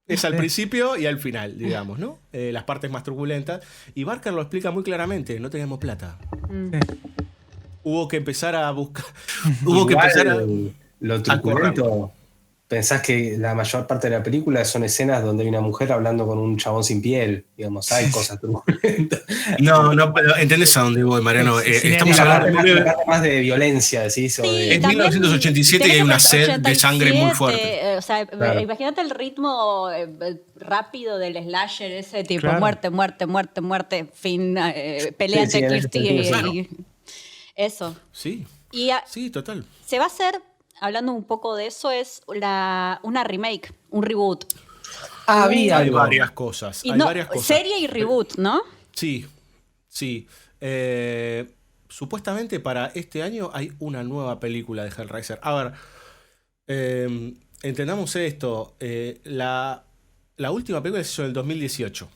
Es al principio y al final, digamos, ¿no? Las partes más truculentas. Y Barker lo explica muy claramente, no teníamos plata. Hubo que empezar a buscar. Hubo que Igual, empezar a. lo truculento, pensás que la mayor parte de la película son escenas donde hay una mujer hablando con un chabón sin piel. Digamos, hay cosas truculentas. No, pero ¿entendés a dónde voy, Mariano? Sí, sí, Estamos sí, hablando La parte más de violencia, decís. O de, Es 1987 y hay una sed de sangre muy fuerte. O sea, Claro. imagínate el ritmo rápido del slasher, ese tipo, Claro. muerte, fin, pelea Sí, sí, entre en ese Kirsty sentido, y... Eso. Sí, Y sí, total. se va a hacer, hablando un poco de eso, es una remake, un reboot. Había Hay algo. varias cosas. Y Hay no, varias cosas. serie y reboot, ¿no? Sí, sí. Supuestamente para este año hay una nueva película de Hellraiser. A ver, entendamos esto. La última película se hizo en el 2018.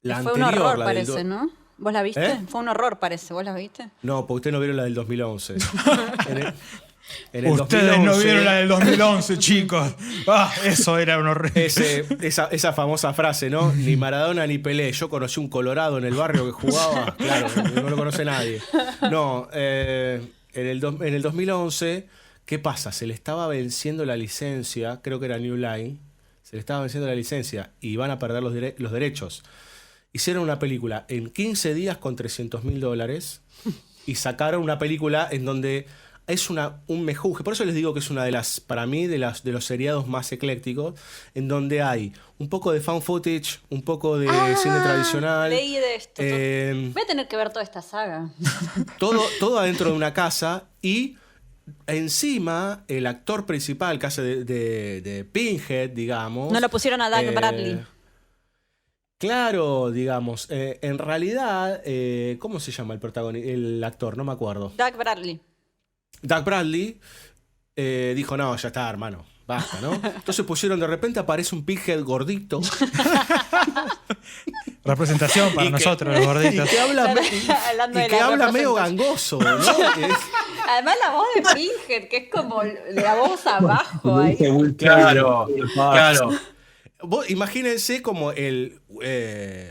La Fue un anterior, horror, la del parece, ¿no? ¿Vos la viste? ¿Eh? Fue un horror, parece. ¿Vos la viste? No, porque ustedes no vieron la del 2011. En el Ustedes no 2011, vieron la del 2011, chicos. Eso era un horror. esa famosa frase, ¿no? Ni Maradona ni Pelé. Yo conocí un colorado en el barrio que jugaba. Claro, no lo conoce nadie. No, en el 2011, ¿qué pasa? Se le estaba venciendo la licencia, creo que era New Line. Se le estaba venciendo la licencia y van a perder los derechos. Hicieron una película en 15 días con $300.000 y sacaron una película en donde es un mejunje. Por eso les digo que es una de las, para mí, de los seriados más eclécticos, en donde hay un poco de found footage, un poco de cine tradicional. Leí de esto. Voy a tener que ver toda esta saga. Todo adentro de una casa y encima el actor principal que hace de Pinhead, digamos. No lo pusieron a Doug Bradley. Claro, digamos. En realidad, ¿cómo se llama el actor? No me acuerdo. Doug Bradley. Doug Bradley dijo, no, ya está, hermano, basta, ¿no? Entonces pusieron, de repente aparece un Pinhead gordito. Representación para nosotros, los gorditos. Y que habla medio gangoso, ¿no? Además la voz de Pinhead, que es como la voz abajo ahí. Claro, claro. Vos imagínense como el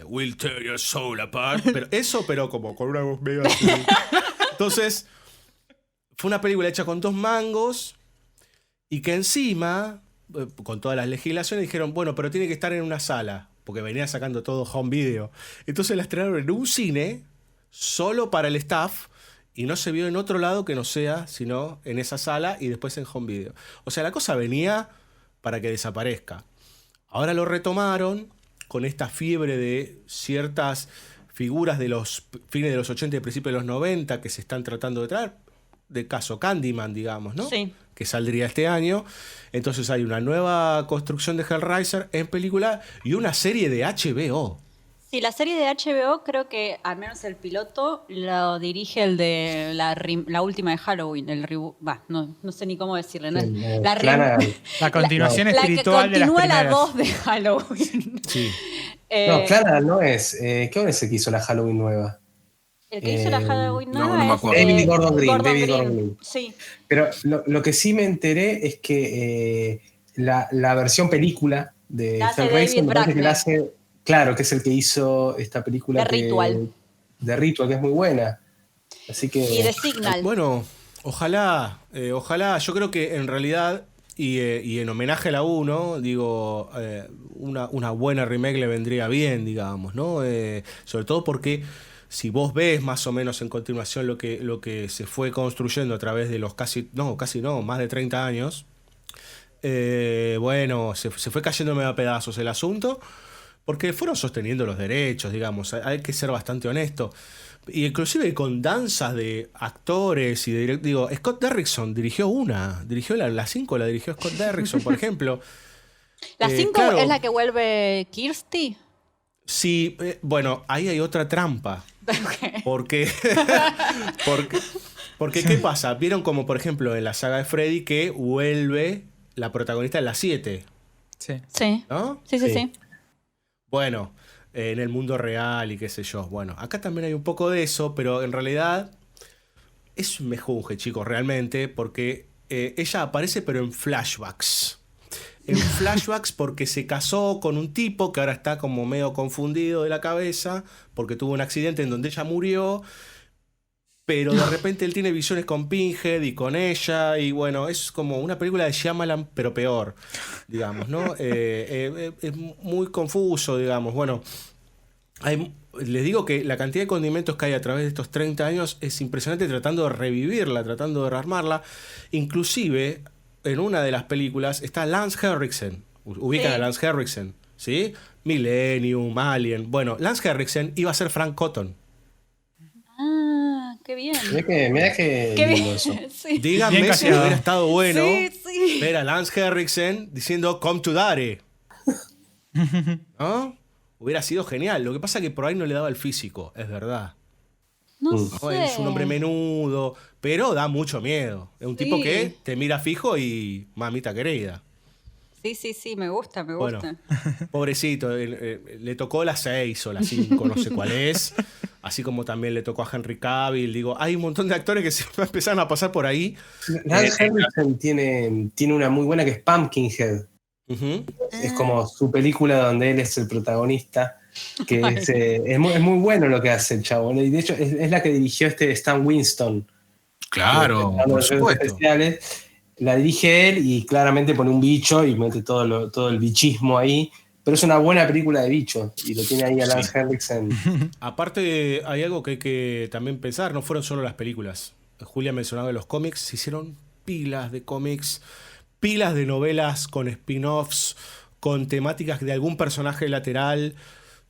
Will tear your soul apart, pero como con una voz medio así. Entonces, fue una película hecha con 2 mangos y que encima, con todas las legislaciones, dijeron, bueno, pero tiene que estar en una sala, porque venía sacando todo home video. Entonces la estrenaron en un cine, solo para el staff, y no se vio en otro lado que no sea, sino en esa sala y después en home video. O sea, la cosa venía para que desaparezca. Ahora lo retomaron con esta fiebre de ciertas figuras de los fines de los 80 y principios de los 90 que se están tratando de traer. De caso Candyman, digamos, ¿no? Sí. Que saldría este año. Entonces hay una nueva construcción de Hellraiser en película y una serie de HBO. Sí, la serie de HBO creo que, al menos el piloto, lo dirige el de la última de Halloween, el reboot. No sé ni cómo decirle, ¿no? La continuación espiritual de las continúa primeras. la 2 de Halloween. Sí. No, Clara no es. ¿Qué es el que hizo la Halloween nueva? El que hizo la Halloween nueva no me es acuerdo. David Gordon Green. Sí. Pero lo que sí me enteré es que la versión película de La hace Hellraiser David me parece que la Bracknell. hace, claro, que es el que hizo esta película De Ritual. de Ritual, que es muy buena. Así que Y de Signal. Bueno, ojalá, yo creo que en realidad, y en homenaje a la 1, digo, una buena remake le vendría bien, digamos, ¿no? Sobre todo porque si vos ves más o menos en continuación lo que se fue construyendo a través de los más de 30 años, bueno, se fue cayendo medio a pedazos el asunto, porque fueron sosteniendo los derechos, digamos, hay que ser bastante honesto. Y inclusive con danzas de actores y digo, Scott Derrickson dirigió la 5, la dirigió Scott Derrickson, por ejemplo. ¿La 5 claro, es la que vuelve Kirsty? Sí, bueno, ahí hay otra trampa. Okay. Porque ¿qué pasa? Vieron como, por ejemplo, en la saga de Freddy que vuelve la protagonista en la 7. Sí. Sí. ¿No? Sí. Bueno, en el mundo real y qué sé yo. Bueno, acá también hay un poco de eso, pero en realidad es un mejunje, chicos, realmente, porque ella aparece pero en flashbacks. En flashbacks porque se casó con un tipo que ahora está como medio confundido de la cabeza porque tuvo un accidente en donde ella murió, pero de repente él tiene visiones con Pinhead y con ella, y bueno, es como una película de Shyamalan pero peor, digamos, ¿no? Es muy confuso, digamos. Bueno, les digo que la cantidad de condimentos que hay a través de estos 30 años es impresionante, tratando de revivirla, tratando de rearmarla. Inclusive, en una de las películas está Lance Henriksen. Ubican a Lance Henriksen, ¿sí? Millennium, Alien. Bueno, Lance Henriksen iba a ser Frank Cotton. Ah, qué bien. Mirá que Qué lindo bien. eso. Sí. Díganme Bien si casteado. hubiera estado bueno Sí. ver a Lance Henriksen diciendo "Come to Daddy". ¿No? Hubiera sido genial. Lo que pasa es que por ahí no le daba el físico, es verdad. No Mm. ¿No? sé. Es un hombre menudo, pero da mucho miedo. Es un Sí. tipo que te mira fijo y mamita querida. Sí, me gusta. Bueno, pobrecito, le tocó la 6 o la 5, no sé cuál es. Así como también le tocó a Henry Cavill. Digo, hay un montón de actores que se empezaron a pasar por ahí. Lance Henriksen tiene una muy buena que es Pumpkinhead. Ujú. Es como su película donde él es el protagonista. Que es muy bueno lo que hace el chabón. Y de hecho es la que dirigió Stan Winston. Claro, Los por efectos supuesto. especiales. La dirige él y claramente pone un bicho y mete todo el bichismo ahí. Pero es una buena película de bichos. Y lo tiene ahí a Lance Henriksen. Aparte, hay algo que hay que también pensar, no fueron solo las películas. Julia mencionaba los cómics, se hicieron pilas de cómics, pilas de novelas con spin-offs, con temáticas de algún personaje lateral.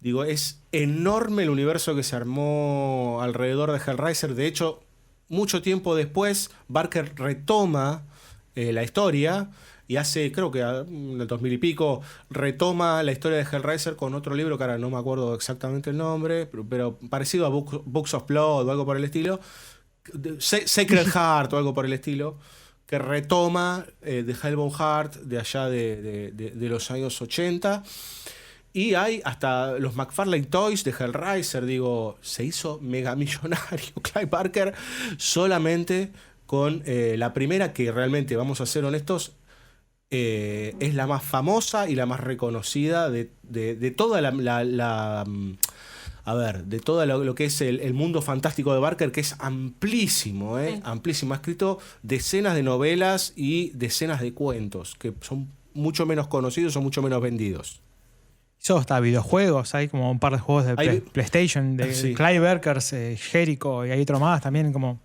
Digo, es enorme el universo que se armó alrededor de Hellraiser. De hecho, mucho tiempo después, Barker retoma la historia y hace, creo que en el 2000 y pico, retoma la historia de Hellraiser con otro libro que ahora no me acuerdo exactamente el nombre, pero parecido a Books of Blood o algo por el estilo. Sacred Heart o algo por el estilo, que retoma de Hellbound Heart de allá de los años 80. Y hay hasta los McFarlane Toys de Hellraiser, digo, se hizo mega millonario Clive Barker solamente con la primera, que realmente, vamos a ser honestos, es la más famosa y la más reconocida de toda de todo lo que es el mundo fantástico de Barker, que es amplísimo, Sí. amplísimo. Ha escrito decenas de novelas y decenas de cuentos, que son mucho menos conocidos o mucho menos vendidos. Hizo hasta videojuegos, hay como un par de juegos de Hay- PlayStation, de Sí. Clive Barkers, Jericho, y hay otro más también como...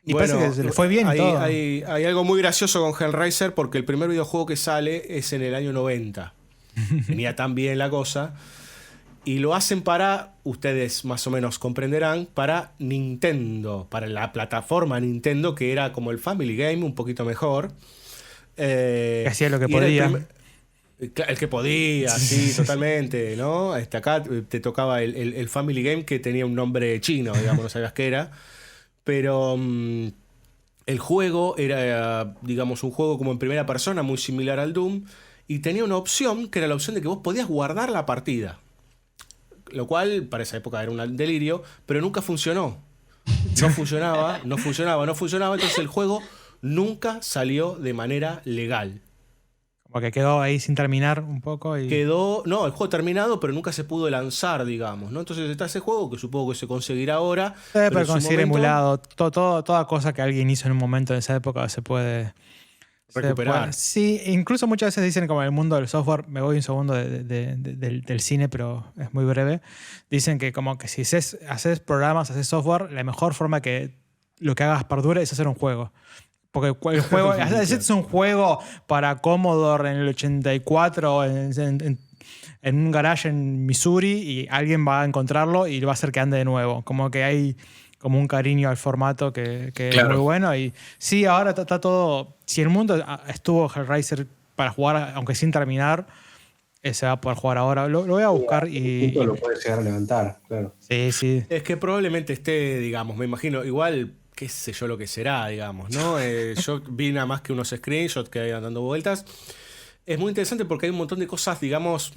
Y Bueno, parece que se le fue bien y todo. hay algo muy gracioso con Hellraiser porque el primer videojuego que sale es en el año 90. Venía tan bien la cosa. Y lo hacen para, ustedes más o menos comprenderán, para Nintendo, para la plataforma Nintendo, que era como el Family Game, un poquito mejor. Que hacía lo que y era podía. el que podía, sí, totalmente, ¿no? Acá te tocaba el Family Game, que tenía un nombre chino, digamos, no sabías qué era. Pero el juego era, digamos, un juego como en primera persona, muy similar al Doom, y tenía una opción, que era la opción de que vos podías guardar la partida. Lo cual, para esa época, era un delirio, pero nunca funcionó. No funcionaba, entonces el juego nunca salió de manera legal. Como que quedó ahí sin terminar un poco y... Quedó, no, el juego terminado, pero nunca se pudo lanzar, digamos, ¿no? Entonces está ese juego que supongo que se conseguirá ahora. Pero en su conseguir momento, emulado, toda cosa que alguien hizo en un momento de esa época se puede recuperar. Sí, incluso muchas veces dicen como en el mundo del software, me voy un segundo del cine, pero es muy breve, dicen que como que si haces programas, haces software, la mejor forma que lo que hagas perdure es hacer un juego. Porque el juego, haces un juego para Commodore en el 84 en un garage en Missouri y alguien va a encontrarlo y lo va a hacer que ande de nuevo. Como que hay como un cariño al formato que Claro. es muy bueno. Y sí, ahora está todo... Si el mundo estuvo Hellraiser para jugar, aunque sin terminar, se va a poder jugar ahora. Lo voy a buscar y... Lo puede llegar a levantar, claro. Sí. Es que probablemente esté, digamos, me imagino, igual, qué sé yo lo que será, digamos, ¿no? Yo vi nada más que unos screenshots que iban dando vueltas. Es muy interesante porque hay un montón de cosas, digamos,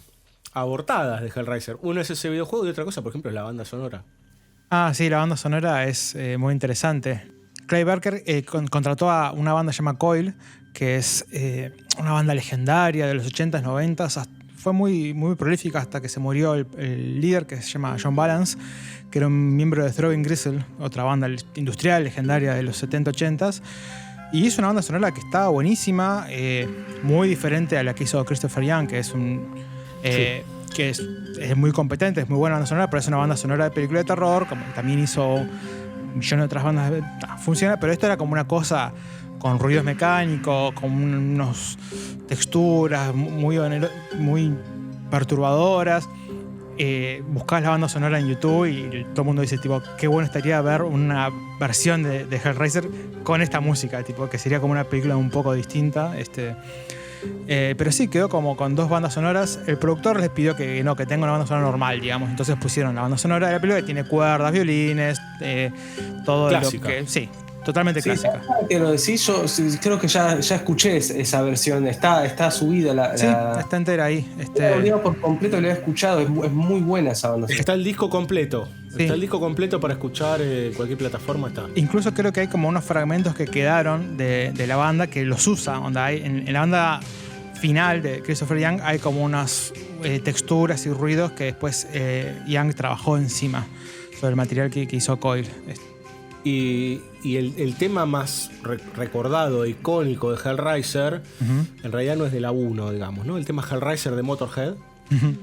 abortadas de Hellraiser. Uno es ese videojuego y otra cosa, por ejemplo, es la banda sonora. Ah, sí, la banda sonora es muy interesante. Clive Barker contrató a una banda llamada Coil, que es una banda legendaria de los 80s, 90s. Fue muy, muy prolífica hasta que se murió el líder, que se llama John Balance, que era un miembro de Throbbing Gristle, otra banda industrial legendaria de los 70, 80s. Y hizo una banda sonora que estaba buenísima, muy diferente a la que hizo Christopher Young, que es que es muy competente, es muy buena banda sonora, pero es una banda sonora de película de terror, como también hizo millones de otras bandas. Funciona, pero esto era como una cosa con ruidos mecánicos, con unas texturas muy perturbadoras. buscabas la banda sonora en YouTube y todo el mundo dice, tipo, qué bueno estaría ver una versión de Hellraiser con esta música, tipo, que sería como una película un poco distinta. Pero sí, quedó como con 2 bandas sonoras. El productor les pidió que tenga una banda sonora normal, digamos. Entonces pusieron la banda sonora de la película que tiene cuerdas, violines, todo clásica. Lo que... Sí, totalmente clásica. Que lo decís, yo creo que ya escuché esa versión. Está subida Sí, está entera ahí. Por completo lo he escuchado. Es muy buena esa banda sonora. Está el disco completo. Sí. Está el disco completo para escuchar en cualquier plataforma. Está. Incluso creo que hay como unos fragmentos que quedaron de la banda que los usa. En la banda final de Christopher Young hay como unas texturas y ruidos que después Young trabajó encima sobre el material que hizo Coil. Y el tema más recordado, icónico de Hellraiser, en realidad no es de la 1, digamos, ¿no? El tema Hellraiser de Motorhead,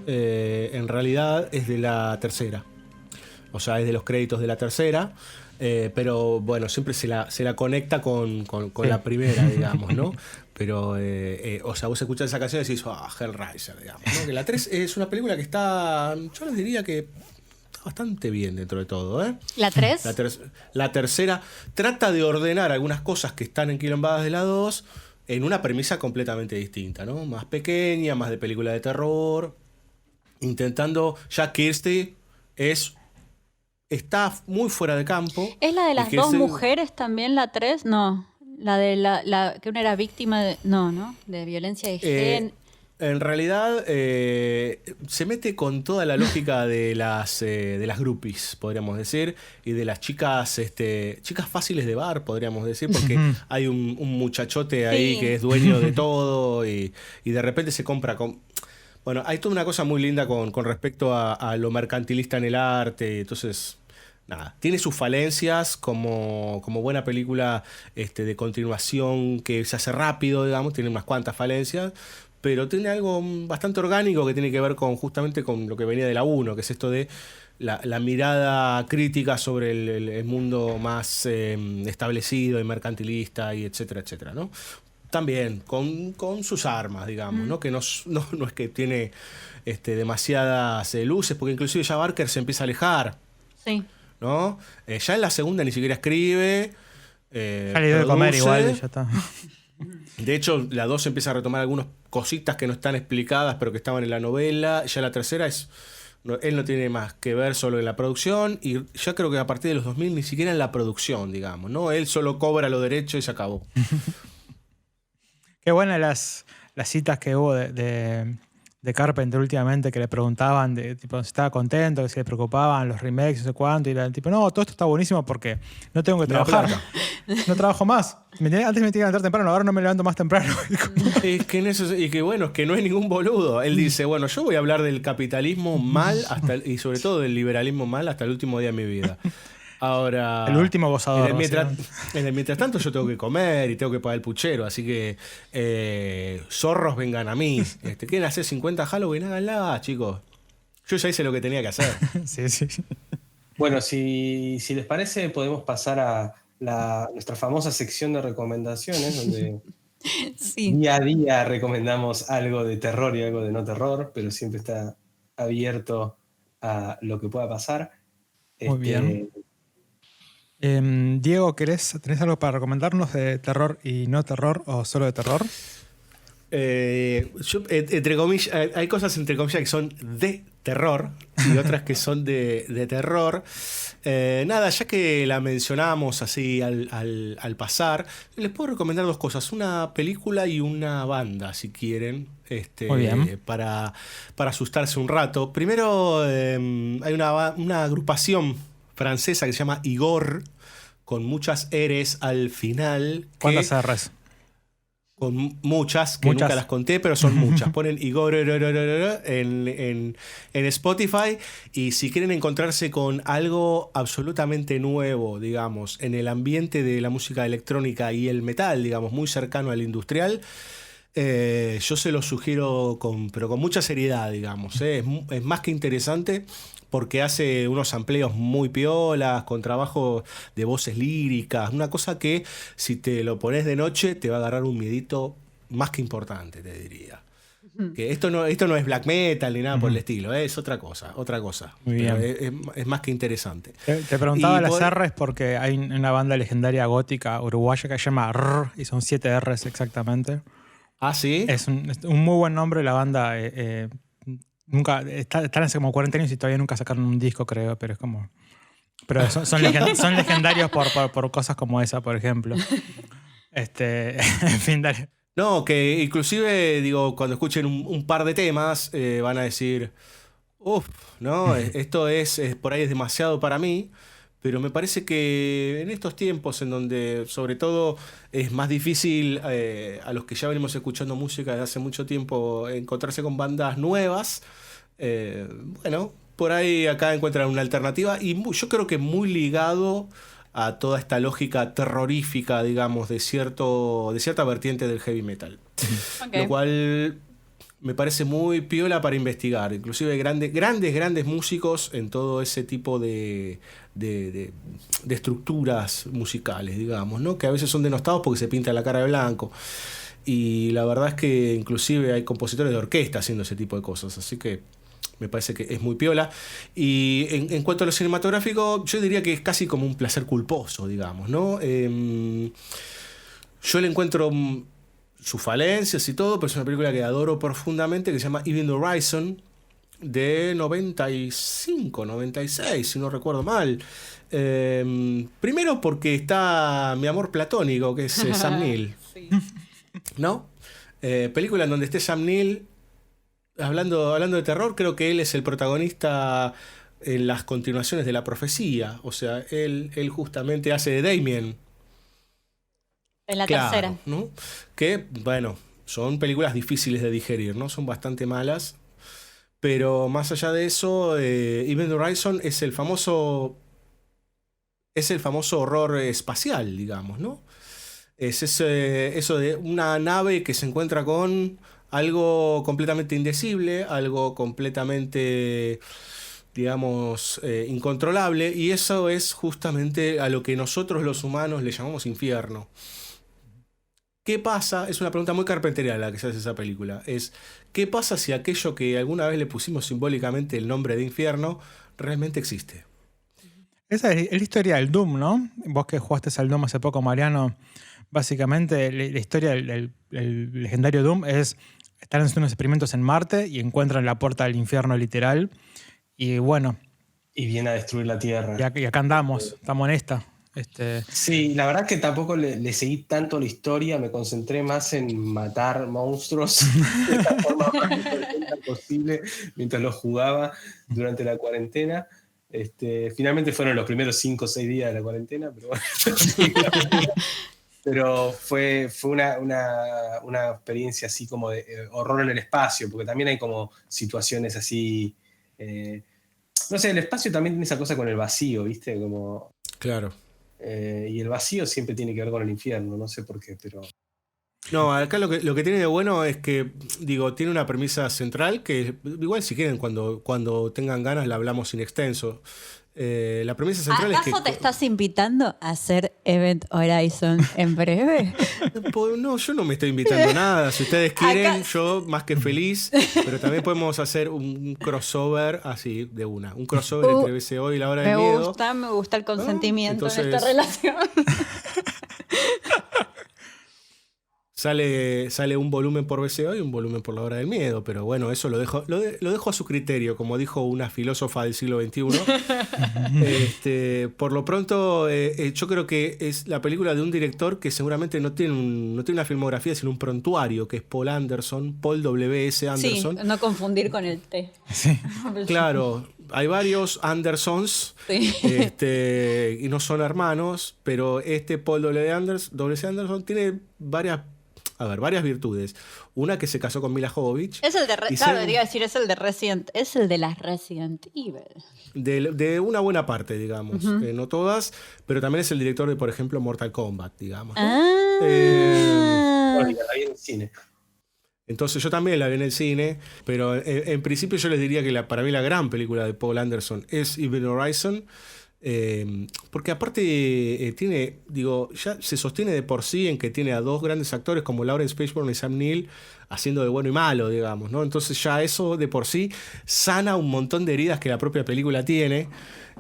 en realidad es de la tercera. O sea, es de los créditos de la tercera. Pero bueno, siempre se la conecta con la primera, digamos, ¿no? Pero, o sea, vos escuchás esa canción y decís, Hellraiser, digamos, ¿no? Que la 3 es una película que está, yo les diría que está bastante bien dentro de todo, ¿eh? ¿La 3? La tercera trata de ordenar algunas cosas que están enquilombadas de la 2 en una premisa completamente distinta, ¿no? Más pequeña, más de película de terror, intentando, ya Kirsty está muy fuera de campo. ¿Es la de las 2 mujeres también, la 3? No. La de la que una era víctima de... No, de violencia de género. En realidad se mete con toda la lógica de las groupies, podríamos decir, y de las chicas fáciles de bar, podríamos decir, porque hay un muchachote ahí que es dueño de todo y de repente se compra con... Bueno, hay toda una cosa muy linda con respecto a lo mercantilista en el arte, entonces... Nada, tiene sus falencias como buena película de continuación que se hace rápido, digamos, tiene unas cuantas falencias, pero tiene algo bastante orgánico que tiene que ver justamente con lo que venía de la 1, que es esto de la mirada crítica sobre el mundo más establecido y mercantilista y etcétera, etcétera, ¿no? También con sus armas, digamos, ¿no? Que no es que tiene demasiadas luces, porque inclusive ya Barker se empieza a alejar. Sí. ¿No? Ya en la segunda ni siquiera escribe. Ya le dio de comer igual y ya está. De hecho, la 2 empieza a retomar algunas cositas que no están explicadas, pero que estaban en la novela. Ya la tercera él no tiene más que ver solo en la producción. Y ya creo que a partir de los 2000 ni siquiera en la producción, digamos, ¿no? Él solo cobra los derechos y se acabó. Qué buenas las citas que hubo de Carpenter últimamente, que le preguntaban tipo, si estaba contento, que si le preocupaban los remakes, no sé cuánto, y era tipo, no, todo esto está buenísimo porque no tengo que trabajar. No trabajo más. Antes me tenía que levantar temprano, ahora no me levanto más temprano. Es que bueno, es que no es ningún boludo. Él dice, bueno, yo voy a hablar del capitalismo mal y sobre todo del liberalismo mal hasta el último día de mi vida. Ahora, el último gozador. En el mientras tanto yo tengo que comer y tengo que pagar el puchero, así que zorros vengan a mí. ¿Quieren hacer 50 Halloween? Háganla, chicos. Yo ya hice lo que tenía que hacer. Sí. Bueno, si les parece, podemos pasar a nuestra famosa sección de recomendaciones, donde día a día recomendamos algo de terror y algo de no terror, pero siempre está abierto a lo que pueda pasar. Muy bien. Diego, ¿tenés algo para recomendarnos de terror y no terror o solo de terror? Entre comillas, hay cosas entre comillas que son de terror y otras que son de terror. Nada, ya que la mencionamos así al pasar, les puedo recomendar 2 cosas, una película y una banda, si quieren, muy bien. para asustarse un rato. Primero, hay una agrupación francesa que se llama Igor, con muchas R's al final. ¿Cuántas R's? Con muchas, que nunca las conté, pero son muchas. Ponen Igor en Spotify, y si quieren encontrarse con algo absolutamente nuevo, digamos, en el ambiente de la música electrónica y el metal, digamos, muy cercano al industrial, yo se lo sugiero pero con mucha seriedad, digamos. Es más que interesante, porque hace unos sampleos muy piolas, con trabajo de voces líricas, una cosa que si te lo pones de noche te va a agarrar un miedito más que importante, te diría. Que esto no es black metal ni nada por el estilo, es otra cosa. Muy Pero bien. es más que interesante. Te preguntaba Y las pod- R's porque hay una banda legendaria gótica uruguaya que se llama RR y son 7 R's exactamente. Ah, sí. Es un muy buen nombre la banda. Nunca, están hace como 40 años y todavía nunca sacaron un disco, creo, pero es como... Pero son legendarios por cosas como esa, por ejemplo. En fin, dale. No, que inclusive, digo, cuando escuchen un par de temas, van a decir, uff, ¿no? Esto por ahí es demasiado para mí, pero me parece que en estos tiempos en donde sobre todo es más difícil a los que ya venimos escuchando música desde hace mucho tiempo encontrarse con bandas nuevas, eh, bueno, por ahí acá encuentran una alternativa y yo creo que muy ligado a toda esta lógica terrorífica, digamos, de cierta vertiente del heavy metal. Ok. Lo cual me parece muy piola para investigar. Inclusive grandes músicos en todo ese tipo de estructuras musicales, digamos, ¿no? Que a veces son denostados porque se pinta la cara de blanco. Y la verdad es que inclusive hay compositores de orquesta haciendo ese tipo de cosas. Así que me parece que es muy piola. Y en cuanto a lo cinematográfico, yo diría que es casi como un placer culposo, digamos, ¿no? Yo le encuentro sus falencias y todo, pero es una película que adoro profundamente, que se llama Event Horizon, de 95, 96, si no recuerdo mal. Primero porque está mi amor platónico, que es Sam Neill, Sí. ¿no? Película en donde esté Sam Neill. Hablando de terror, creo que él es el protagonista en las continuaciones de La Profecía. O sea, él justamente hace de Damien. En la Claro, tercera. ¿no? Que, bueno, son películas difíciles de digerir, ¿no? Son bastante malas. Pero más allá de eso, Event Horizon es el famoso horror espacial, digamos, ¿no? Es eso de una nave que se encuentra con algo completamente indecible, algo completamente, digamos, incontrolable, y eso es justamente a lo que nosotros los humanos le llamamos infierno. ¿Qué pasa? Es una pregunta muy carpenteriana la que se hace esa película. ¿Qué pasa si aquello que alguna vez le pusimos simbólicamente el nombre de infierno realmente existe? Esa es la historia del Doom, ¿no? Vos que jugaste al Doom hace poco, Mariano. Básicamente, la historia del legendario Doom es: están haciendo unos experimentos en Marte y encuentran la puerta del infierno literal. Y bueno, Y viene a destruir la Tierra. y acá andamos, estamos en esta. Sí, la verdad que tampoco le seguí tanto la historia, me concentré más en matar monstruos de la forma más violenta posible mientras los jugaba durante la cuarentena. Finalmente fueron los primeros 5 o 6 días de la cuarentena, pero bueno. Pero fue una experiencia así como de horror en el espacio, porque también hay como situaciones así. No sé, el espacio también tiene esa cosa con el vacío, ¿viste? Como. Claro. Y el vacío siempre tiene que ver con el infierno, no sé por qué, pero. No, acá lo que tiene de bueno es que, digo, tiene una premisa central que igual si quieren cuando tengan ganas la hablamos sin extenso. La premisa central es que... ¿Acaso te estás invitando a hacer Event Horizon en breve? No, yo no me estoy invitando a nada. Si ustedes quieren, Acá- yo más que feliz. Pero también podemos hacer un crossover así, de una. Un crossover entre BCO y La Hora del Miedo. Me gusta el consentimiento en Entonces- esta relación. Sale un volumen por BCO y un volumen por La Hora del Miedo, pero bueno, eso lo dejo a su criterio, como dijo una filósofa del siglo XXI. Por lo pronto, yo creo que es la película de un director que seguramente no tiene una filmografía, sino un prontuario, que es Paul Anderson, Paul W.S. Anderson. Sí, no confundir con el T. Sí. Claro, hay varios Andersons, Sí. y no son hermanos, pero Paul W.S. Anderson tiene varias virtudes. Una, que se casó con Mila Jovovich. Es el de Y claro, ser- iba a decir, es el de Resident, es el de las Resident Evil. de una buena parte, digamos. No todas, pero también es el director de, por ejemplo, Mortal Kombat, digamos, ¿no? Bueno, y la vi en el cine. Entonces yo también la vi en el cine, pero en principio yo les diría que para mí la gran película de Paul Anderson es Event Horizon. Porque aparte tiene, digo, ya se sostiene de por sí en que tiene a dos grandes actores como Lawrence Fishburne y Sam Neill haciendo de bueno y malo, digamos, ¿no? Entonces ya eso de por sí sana un montón de heridas que la propia película tiene.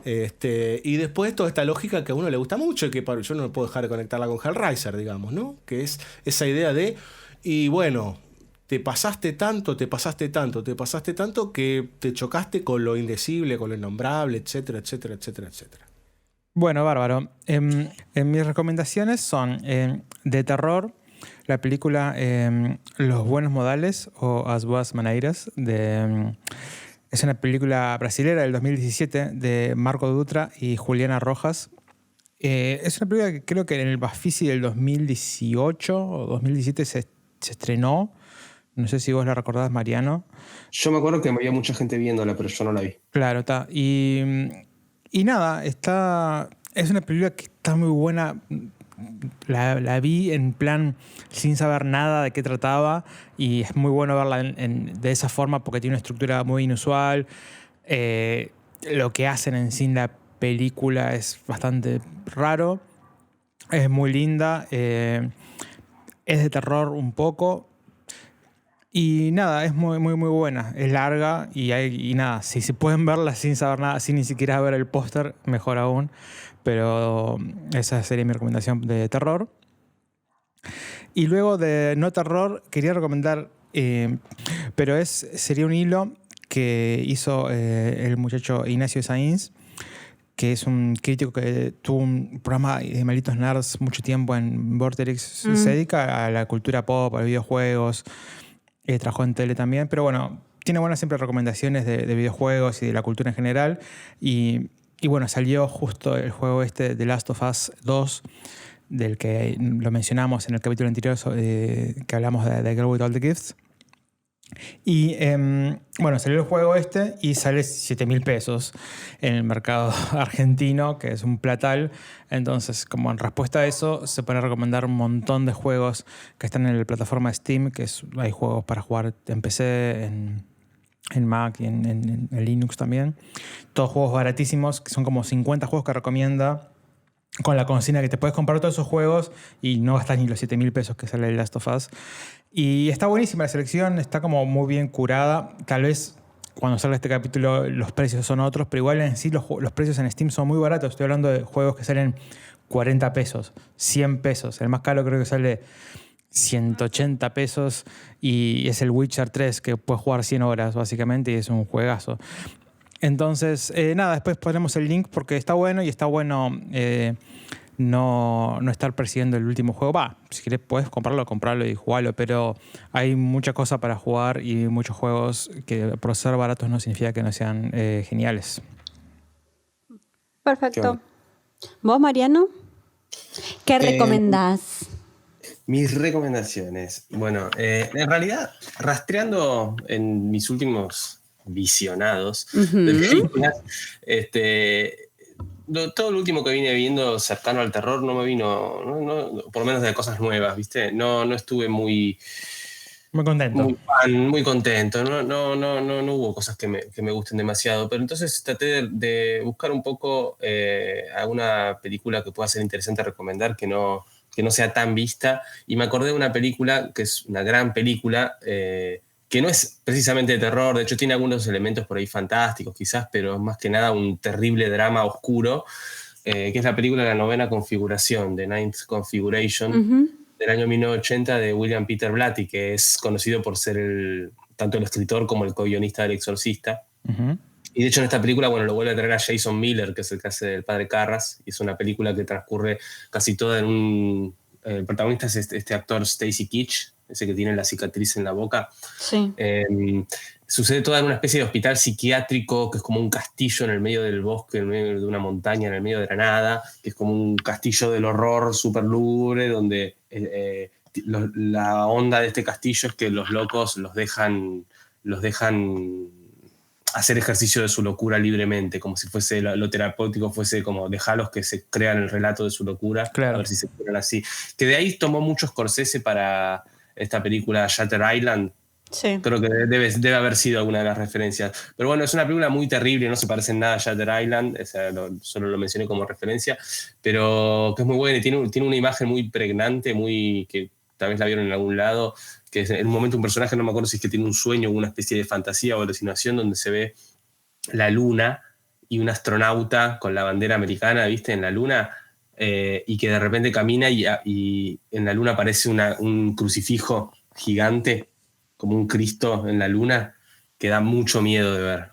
Y después toda esta lógica que a uno le gusta mucho y que yo no puedo dejar de conectarla con Hellraiser, digamos, ¿no? Que es esa idea de, y bueno, te pasaste tanto que te chocaste con lo indecible, con lo innombrable, etcétera, etcétera, etcétera, etcétera. Bueno, bárbaro. Mis recomendaciones son de terror, la película Los Buenos Modales o As Boas Maneiras es una película brasilera del 2017 de Marco Dutra y Juliana Rojas. Es una película que creo que en el Bafisi del 2018 o 2017 se estrenó. No sé si vos la recordás, Mariano. Yo me acuerdo que había mucha gente viéndola, pero yo no la vi. Claro, está. Y nada, es una película que está muy buena. La vi en plan sin saber nada de qué trataba y es muy bueno verla de esa forma porque tiene una estructura muy inusual. Lo que hacen en sí en la película es bastante raro. Es muy linda. Es de terror un poco. Y nada, es muy, muy, muy buena. Es larga y nada, si se pueden verla sin saber nada, sin ni siquiera ver el póster, mejor aún. Pero esa sería mi recomendación de terror. Y luego de no terror, quería recomendar, pero sería un hilo que hizo el muchacho Ignacio Sainz, que es un crítico que tuvo un programa de Malditos Nerds mucho tiempo en Vorterix. Se dedica a la cultura pop, a los videojuegos. Trabajó en tele también, pero bueno, tiene buenas siempre recomendaciones de videojuegos y de la cultura en general. Y bueno, salió justo el juego The Last of Us 2, del que lo mencionamos en el capítulo anterior que hablamos de The Girl with All the Gifts. Y bueno, salió el juego y sale 7.000 pesos en el mercado argentino, que es un platal. Entonces, como en respuesta a eso, se puede recomendar un montón de juegos que están en la plataforma Steam, hay juegos para jugar en PC, en Mac y en Linux también. Todos juegos baratísimos, que son como 50 juegos que recomienda, con la consigna que te puedes comprar todos esos juegos y no gastas ni los 7.000 pesos que sale el Last of Us. Y está buenísima la selección, está como muy bien curada. Tal vez cuando salga este capítulo los precios son otros, pero igual en sí los precios en Steam son muy baratos. Estoy hablando de juegos que salen 40 pesos, 100 pesos. El más caro creo que sale 180 pesos y es el Witcher 3, que puedes jugar 100 horas básicamente y es un juegazo. Entonces, nada, después ponemos el link porque está bueno y está bueno no estar persiguiendo el último juego. Si quieres puedes comprarlo y jugarlo, pero hay mucha cosa para jugar y muchos juegos que por ser baratos no significa que no sean geniales. Perfecto. ¿Vos, Mariano? ¿Qué recomendás? Mis recomendaciones. Bueno, en realidad, rastreando en mis últimos visionados de películas, todo lo último que vine viendo cercano al terror no me vino, por lo menos de cosas nuevas, ¿viste? No estuve muy contento. Muy contento. No hubo cosas que me gusten demasiado, pero entonces traté de buscar un poco alguna película que pueda ser interesante recomendar, que no sea tan vista, y me acordé de una película que es una gran película, que no es precisamente de terror, de hecho tiene algunos elementos por ahí fantásticos quizás, pero más que nada un terrible drama oscuro, que es la película La Novena Configuración, The Ninth Configuration, del año 1980, de William Peter Blatty, que es conocido por ser tanto el escritor como el co-guionista del Exorcista. Y de hecho en esta película, bueno, lo vuelve a traer a Jason Miller, que es el que hace del padre Carras, y es una película que transcurre casi toda en el protagonista es este actor Stacy Keach, ese que tiene la cicatriz en la boca. Sí. Sucede toda en una especie de hospital psiquiátrico, que es como un castillo en el medio del bosque, en el medio de una montaña, en el medio de la nada, que es como un castillo del horror súper lúgubre, donde la onda de este castillo es que los locos los dejan hacer ejercicio de su locura libremente, como si fuese lo terapéutico, fuese como dejarlos que se crean el relato de su locura, claro. A ver si se curan así. Que de ahí tomó mucho Scorsese para esta película Shutter Island, Sí. Creo que debe haber sido alguna de las referencias. Pero bueno, es una película muy terrible, no se parece en nada a Shutter Island, o sea, solo lo mencioné como referencia, pero que es muy buena y tiene una imagen muy pregnante, que tal vez la vieron en algún lado, que es en un momento un personaje, no me acuerdo si es que tiene un sueño o una especie de fantasía o alucinación donde se ve la luna y un astronauta con la bandera americana, ¿viste? En la luna, y que de repente camina y en la luna aparece un crucifijo gigante, como un Cristo en la luna, que da mucho miedo de ver.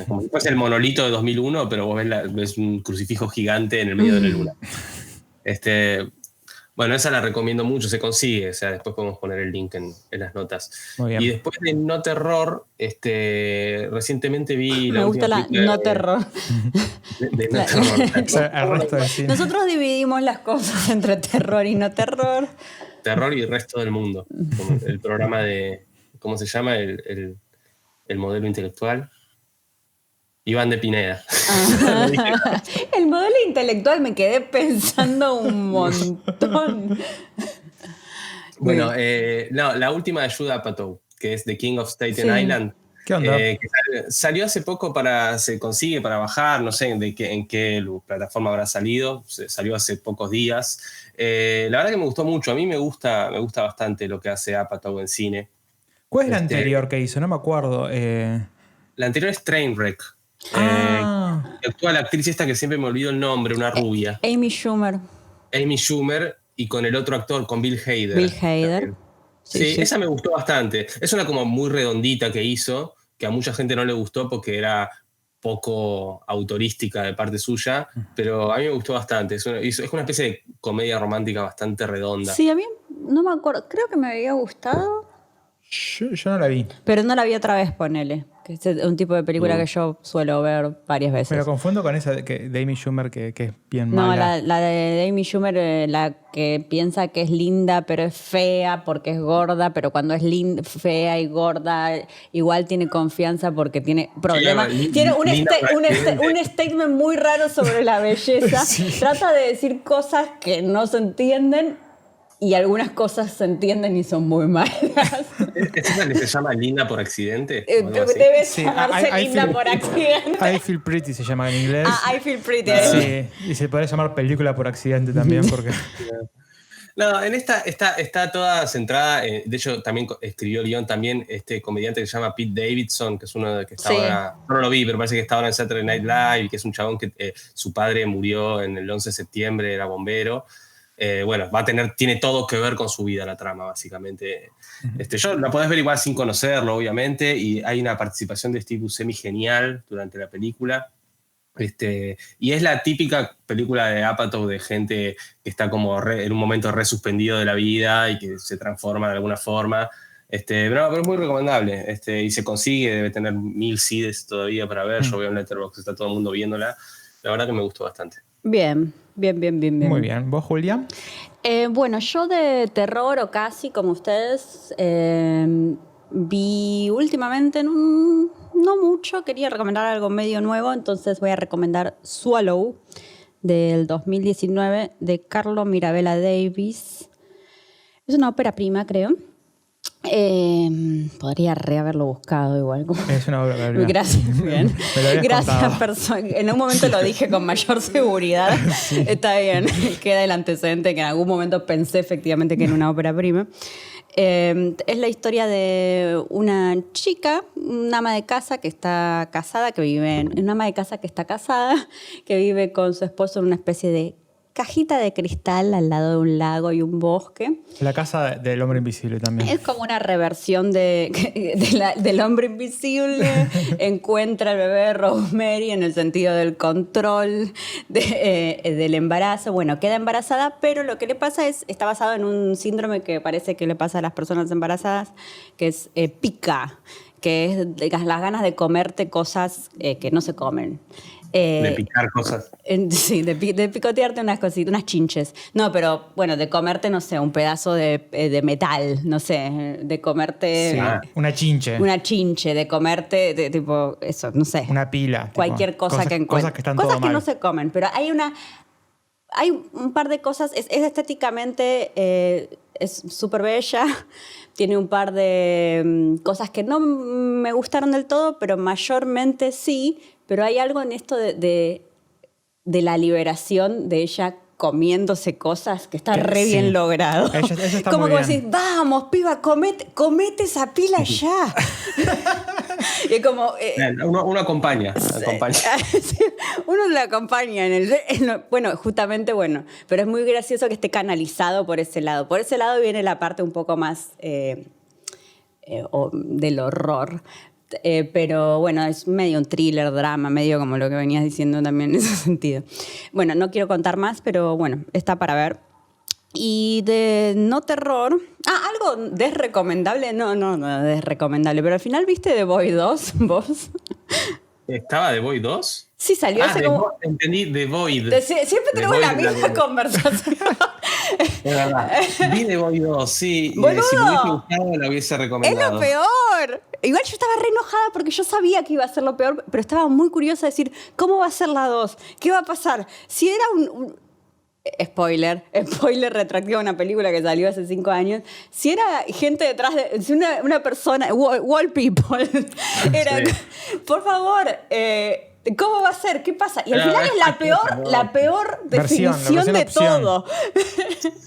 Como si fuese el monolito de 2001, pero vos ves un crucifijo gigante en el medio de la luna. Bueno, esa la recomiendo mucho, se consigue, o sea, después podemos poner el link en las notas. Muy bien. Y después de no terror, recientemente vi Me gusta la no terror. De no terror. El resto del cine. Nosotros dividimos las cosas entre terror y no terror. Terror y el resto del mundo. Como el programa de, ¿cómo se llama? El modelo intelectual. Iván de Pineda. El modelo intelectual me quedé pensando un montón. Bueno, no, la última de Judd Apatow, que es The King of Staten Sí. Island. ¿Qué onda? Que salió hace poco se consigue para bajar, no sé en qué plataforma habrá salido, salió hace pocos días. La verdad que me gustó mucho, a mí me gusta bastante lo que hace Apatow en cine. ¿Cuál es la anterior que hizo? No me acuerdo. La anterior es Trainwreck. Actúa la actriz esta que siempre me olvido el nombre, una rubia. Amy Schumer. Amy Schumer y con el otro actor, con Bill Hader. Bill Hader. Sí, esa me gustó bastante. Es una como muy redondita que hizo, que a mucha gente no le gustó porque era poco autorística de parte suya, pero a mí me gustó bastante. Es una especie de comedia romántica bastante redonda. Sí, a mí no me acuerdo. Creo que me había gustado. Yo no la vi. Pero no la vi otra vez, ponele. Que es un tipo de película que yo suelo ver varias veces. Me lo confundo con esa de Amy Schumer que es bien No, mala. la de Amy Schumer, la que piensa que es linda, pero es fea porque es gorda, pero cuando es fea y gorda, igual tiene confianza porque tiene problemas. Tiene un statement muy raro sobre la belleza. Sí. Trata de decir cosas que no se entienden y algunas cosas se entienden y son muy malas. ¿Es esa que se llama Linda por accidente? Debe llamarse Linda por accidente. I Feel Pretty se llama en inglés. I Feel Pretty. Sí, y se puede llamar película por accidente también porque... No, en esta está toda centrada, de hecho también escribió el guión también este comediante que se llama Pete Davidson, que es uno que está ahora, no lo vi, pero parece que está ahora en Saturday Night Live, que es un chabón que su padre murió en el 11 de septiembre, era bombero. Bueno, tiene todo que ver con su vida la trama, básicamente. Yo la podés ver igual sin conocerlo, obviamente, y hay una participación de Steve Buscemi genial durante la película. Y es la típica película de Apatow de gente que está como en un momento resuspendido de la vida y que se transforma de alguna forma. Pero es muy recomendable. Y se consigue, debe tener 1000 CDs todavía para ver. Yo veo en Letterboxd, está todo el mundo viéndola. La verdad que me gustó bastante. Bien. Muy bien. ¿Vos, Julia? Bueno, yo de terror o casi, como ustedes, vi últimamente, no mucho, quería recomendar algo medio nuevo, entonces voy a recomendar Swallow, del 2019, de Carlo Mirabella Davis. Es una ópera prima, creo. Podría haberlo buscado igual. Es una obra prima. Gracias, bien. Gracias, en un momento lo dije con mayor seguridad. Sí. Está bien, queda el antecedente que en algún momento pensé efectivamente que era una ópera prima. Es la historia de una chica, una ama de casa que está casada, que vive con su esposo en una especie de cajita de cristal al lado de un lago y un bosque. La casa del hombre invisible también. Es como una reversión del hombre invisible. Encuentra al bebé Rosemary en el sentido del control del embarazo. Bueno, queda embarazada, pero lo que le pasa está basado en un síndrome que parece que le pasa a las personas embarazadas, que es pica, que es las ganas de comerte cosas que no se comen. De picar cosas. Sí, de picotearte unas cositas, unas chinches. No, pero bueno, de comerte, no sé, un pedazo de metal, no sé, de comerte... Sí, una chinche. Una chinche, de comerte, tipo, eso, no sé. Una pila. Cualquier cosa que encuentres. Cosas que están cosas todo que mal. no se comen, pero hay un par de cosas, es estéticamente, es súper bella, tiene un par de cosas que no me gustaron del todo, pero mayormente sí. Pero hay algo en esto de la liberación de ella comiéndose cosas que está re Sí. bien logrado. Eso está como muy que bien. decís, vamos, piba, comete esa pila ya. Y es como... Uno acompaña. Sí, uno lo acompaña bueno, justamente, bueno, pero es muy gracioso que esté canalizado por ese lado. Por ese lado viene la parte un poco más del horror. Pero bueno, es medio un thriller, drama, medio como lo que venías diciendo también en ese sentido. Bueno, no quiero contar más, pero bueno, está para ver. Y de no terror... algo desrecomendable. No, desrecomendable. Pero al final, ¿viste The Boy 2, vos? ¿Estaba The Boy 2? Sí, salió hace como... Entendí The Void. Siempre tenemos la misma conversación. Es verdad. Vi The Boy 2, sí. ¡Boludo! Si me hubiese gustado, la hubiese ¡Es recomendado. lo peor! Igual yo estaba re enojada porque yo sabía que iba a ser lo peor, pero estaba muy curiosa de decir, ¿cómo va a ser la 2? ¿Qué va a pasar? Si era un spoiler retroactivo de una película que salió hace 5 años. Si era gente detrás de... Si una persona... Wall people. Era... Sí. Por favor... ¿cómo va a ser? ¿Qué pasa? Y al final es la peor definición de todo.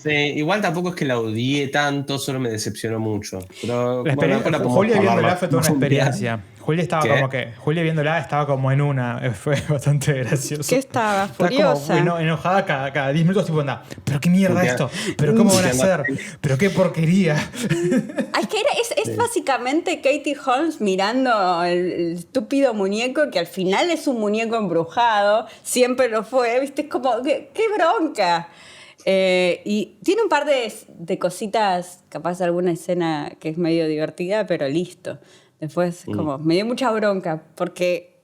Sí, igual tampoco es que la odié tanto, solo me decepcionó mucho. Pero Julia viéndola fue toda una experiencia. Julia estaba como en una. Fue bastante gracioso. ¿Qué estaba? Furiosa. Como enojada cada 10 minutos, tipo, anda, ¿pero qué mierda esto? ¿Pero cómo van a hacer? ¿Pero qué porquería? Es que es básicamente Katie Holmes mirando el estúpido muñeco que al final es un muñeco embrujado, siempre lo fue, ¿viste? Es como, ¡qué bronca! Y tiene un par de cositas, capaz alguna escena que es medio divertida, pero listo. Después, como, me dio mucha bronca, porque,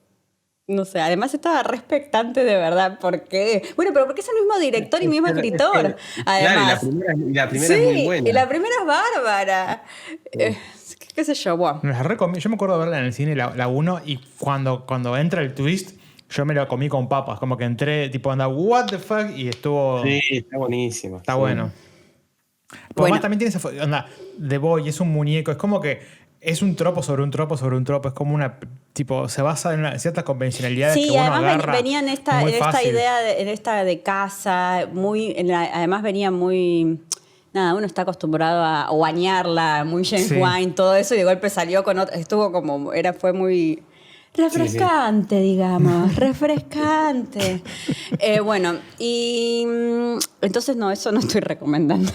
no sé, además estaba respectante de verdad, porque... Bueno, pero porque es el mismo director y mismo escritor, además. Claro, y la primera es muy buena. Y la primera es bárbara. Qué sé yo, bueno. Yo me acuerdo de verla en el cine, la 1, y cuando entra el twist, yo me lo comí con papas. Como que entré, tipo, anda, what the fuck, y estuvo... Sí, está buenísimo. Está bueno. Pero además también tiene esa... Onda, The Boy es un muñeco, es como que... Es un tropo sobre un tropo sobre un tropo. Es como una... Tipo, se basa en ciertas convencionalidades que uno agarra. Sí, además venía en esta idea, en esta de casa, además venía muy... Nada, uno está acostumbrado a bañarla, muy James Wine, todo eso, y de golpe salió con otro... Estuvo como... Fue muy... refrescante, digamos, refrescante. Bueno, y entonces no, eso no estoy recomendando.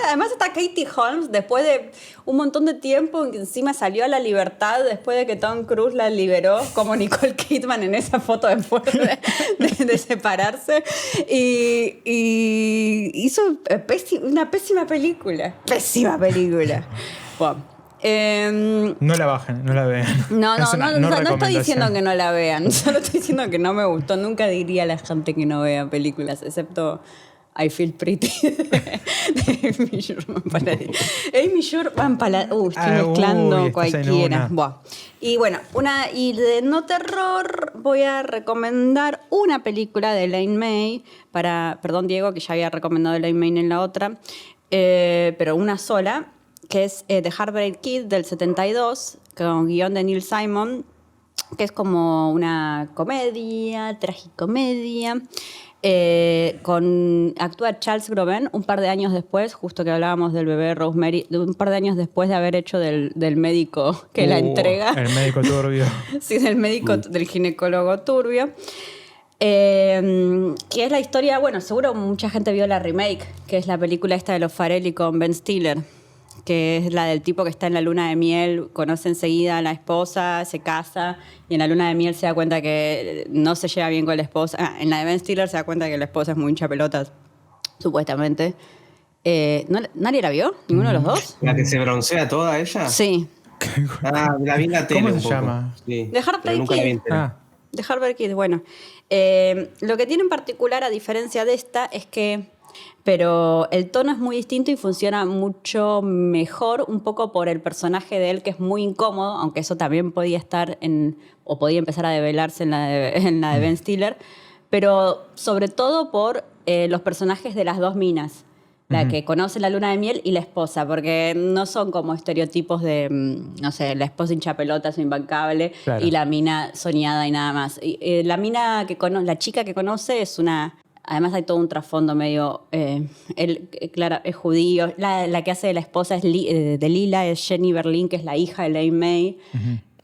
Además está Katie Holmes, después de un montón de tiempo, que encima salió a la libertad después de que Tom Cruise la liberó, como Nicole Kidman en esa foto después de separarse, y hizo una pésima película. Pésima película. Bueno. No la bajen, no la vean. No estoy diciendo que no la vean. Solo estoy diciendo que no me gustó. Nunca diría a la gente que no vea películas, excepto I Feel Pretty de Amy Sherman Paladino. Amy Sherman Paladino. Estoy mezclando cualquiera. Y bueno, y de no terror voy a recomendar una película de Elaine May. Perdón, Diego, que ya había recomendado Elaine May en la otra. Pero una sola, que es The Heartbreak Kid del 72, con guión de Neil Simon, que es como una comedia, tragicomedia, actúa Charles Groven un par de años después, justo que hablábamos del bebé Rosemary, un par de años después de haber hecho del médico que la entrega. El médico turbio. Sí, del ginecólogo turbio. Que es la historia, bueno, seguro mucha gente vio la remake, que es la película esta de los Farrelly con Ben Stiller, que es la del tipo que está en la luna de miel, conoce enseguida a la esposa, se casa, y en la luna de miel se da cuenta que no se lleva bien con la esposa. En la de Ben Stiller se da cuenta que la esposa es muy hincha pelotas, supuestamente. ¿Nadie la vio? ¿Ninguno de los dos? ¿La que se broncea toda ella? Sí. La vi en la tele. ¿Cómo un se poco. llama? Sí, The Heartbreak Kid. The Heartbreak Kid, bueno. Lo que tiene en particular, a diferencia de esta, es que... Pero el tono es muy distinto y funciona mucho mejor, un poco por el personaje de él, que es muy incómodo, aunque eso también podía estar o podía empezar a develarse en la de Ben Stiller, pero sobre todo por los personajes de las dos minas. la que conoce la luna de miel y la esposa, porque no son como estereotipos de, no sé, la esposa hincha pelotas o imbancable, Claro. y la mina soñada y nada más. Y, la mina que conoce, la chica que conoce es una... Además hay todo un trasfondo medio... él, claro, es judío. La que hace de la esposa es de Lila, es Jenny Berlin, que es la hija de Lane May.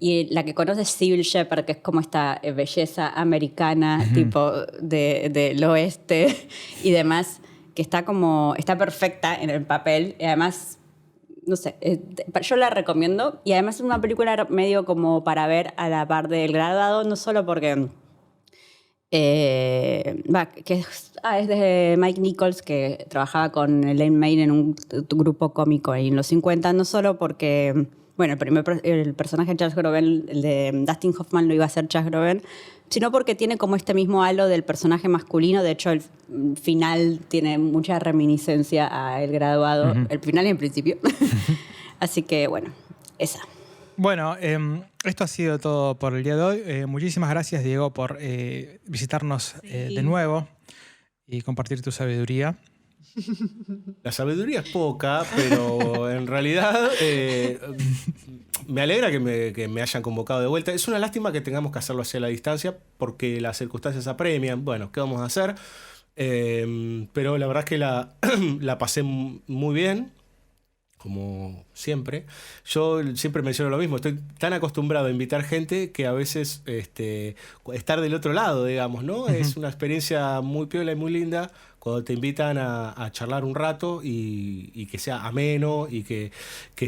Y la que conoce es Sybil Shepherd, que es como esta belleza americana, tipo del oeste y demás, que está perfecta en el papel. Y además, no sé, yo la recomiendo. Y además es una película medio como para ver a la par del Graduado, no solo porque... que es de Mike Nichols, que trabajaba con Elaine May en un grupo cómico ahí en los 50, no solo porque, bueno, el personaje de Charles Groven, el de Dustin Hoffman, lo iba a hacer Charles Groven, sino porque tiene como este mismo halo del personaje masculino. De hecho, el final tiene mucha reminiscencia a El Graduado, el final y el principio. Así que, bueno, esa. Bueno, esto ha sido todo por el día de hoy. Muchísimas gracias, Diego, por visitarnos de nuevo y compartir tu sabiduría. La sabiduría es poca, pero en realidad me alegra que me hayan convocado de vuelta. Es una lástima que tengamos que hacerlo hacia la distancia porque las circunstancias apremian. Bueno, ¿qué vamos a hacer? Pero la verdad es que la pasé muy bien. Como siempre. Yo siempre menciono lo mismo. Estoy tan acostumbrado a invitar gente que a veces estar del otro lado, digamos, ¿no? Es una experiencia muy piola y muy linda cuando te invitan a charlar un rato y que sea ameno y que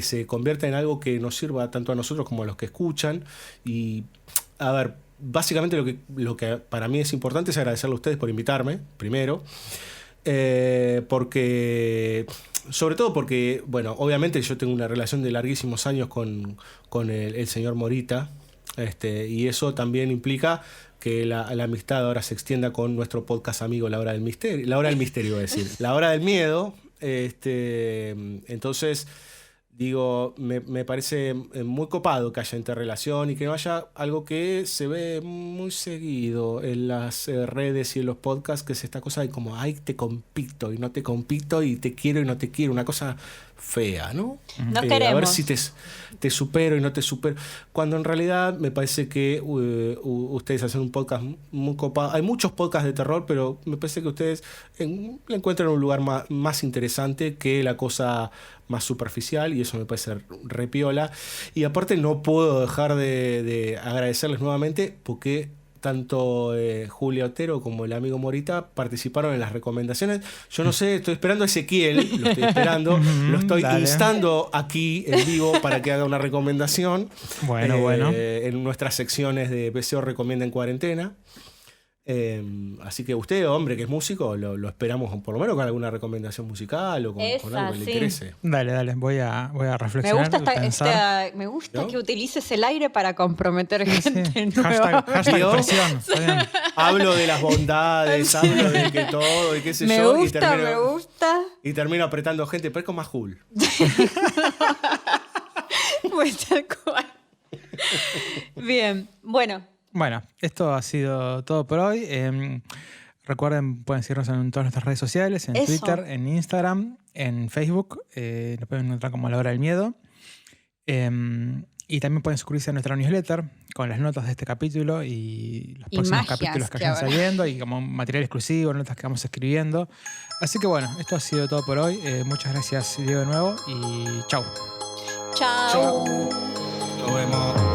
se convierta en algo que nos sirva tanto a nosotros como a los que escuchan. Y, a ver, básicamente lo que para mí es importante es agradecerle a ustedes por invitarme, primero. Sobre todo porque, bueno, obviamente yo tengo una relación de larguísimos años con el señor Morita, y eso también implica que la amistad ahora se extienda con nuestro podcast amigo La Hora del Misterio. La Hora del Misterio, es decir, La Hora del Miedo. Entonces, digo, me parece muy copado que haya interrelación y que no haya algo que se ve muy seguido en las redes y en los podcasts, que es esta cosa de como, ay, te compito y no te compito y te quiero y no te quiero, una cosa fea, ¿no? No queremos. A ver si te supero y no te supero. Cuando en realidad me parece que ustedes hacen un podcast muy copado. Hay muchos podcasts de terror, pero me parece que ustedes le encuentran un lugar más interesante que la cosa más superficial, y eso me parece repiola. Y aparte no puedo dejar de agradecerles nuevamente porque tanto Julia Otero como el amigo Morita participaron en las recomendaciones. Yo no sé, estoy esperando a Ezequiel, lo estoy esperando, lo estoy instando aquí en vivo para que haga una recomendación. Bueno. En nuestras secciones de BCO Recomienda en Cuarentena. Así que usted, hombre, que es músico, lo esperamos por lo menos con alguna recomendación musical o con algo que le interese. Dale, voy a reflexionar. Me gusta que utilices el aire para comprometer gente nueva. Hashtag presión. Hablo de las bondades, hablo de que todo y qué sé yo. Me gusta. Y termino apretando gente, pero es como más cool. Pues tal cual. Bien, Bueno, esto ha sido todo por hoy. Recuerden, pueden seguirnos en todas nuestras redes sociales, en Twitter, en Instagram, en Facebook. Nos pueden encontrar como La Hora del Miedo. Y también pueden suscribirse a nuestra newsletter con las notas de este capítulo y los próximos capítulos que vayan saliendo, y como material exclusivo, notas que vamos escribiendo. Así que bueno, esto ha sido todo por hoy. Muchas gracias, Diego, de nuevo, y chau. Chao. Nos vemos.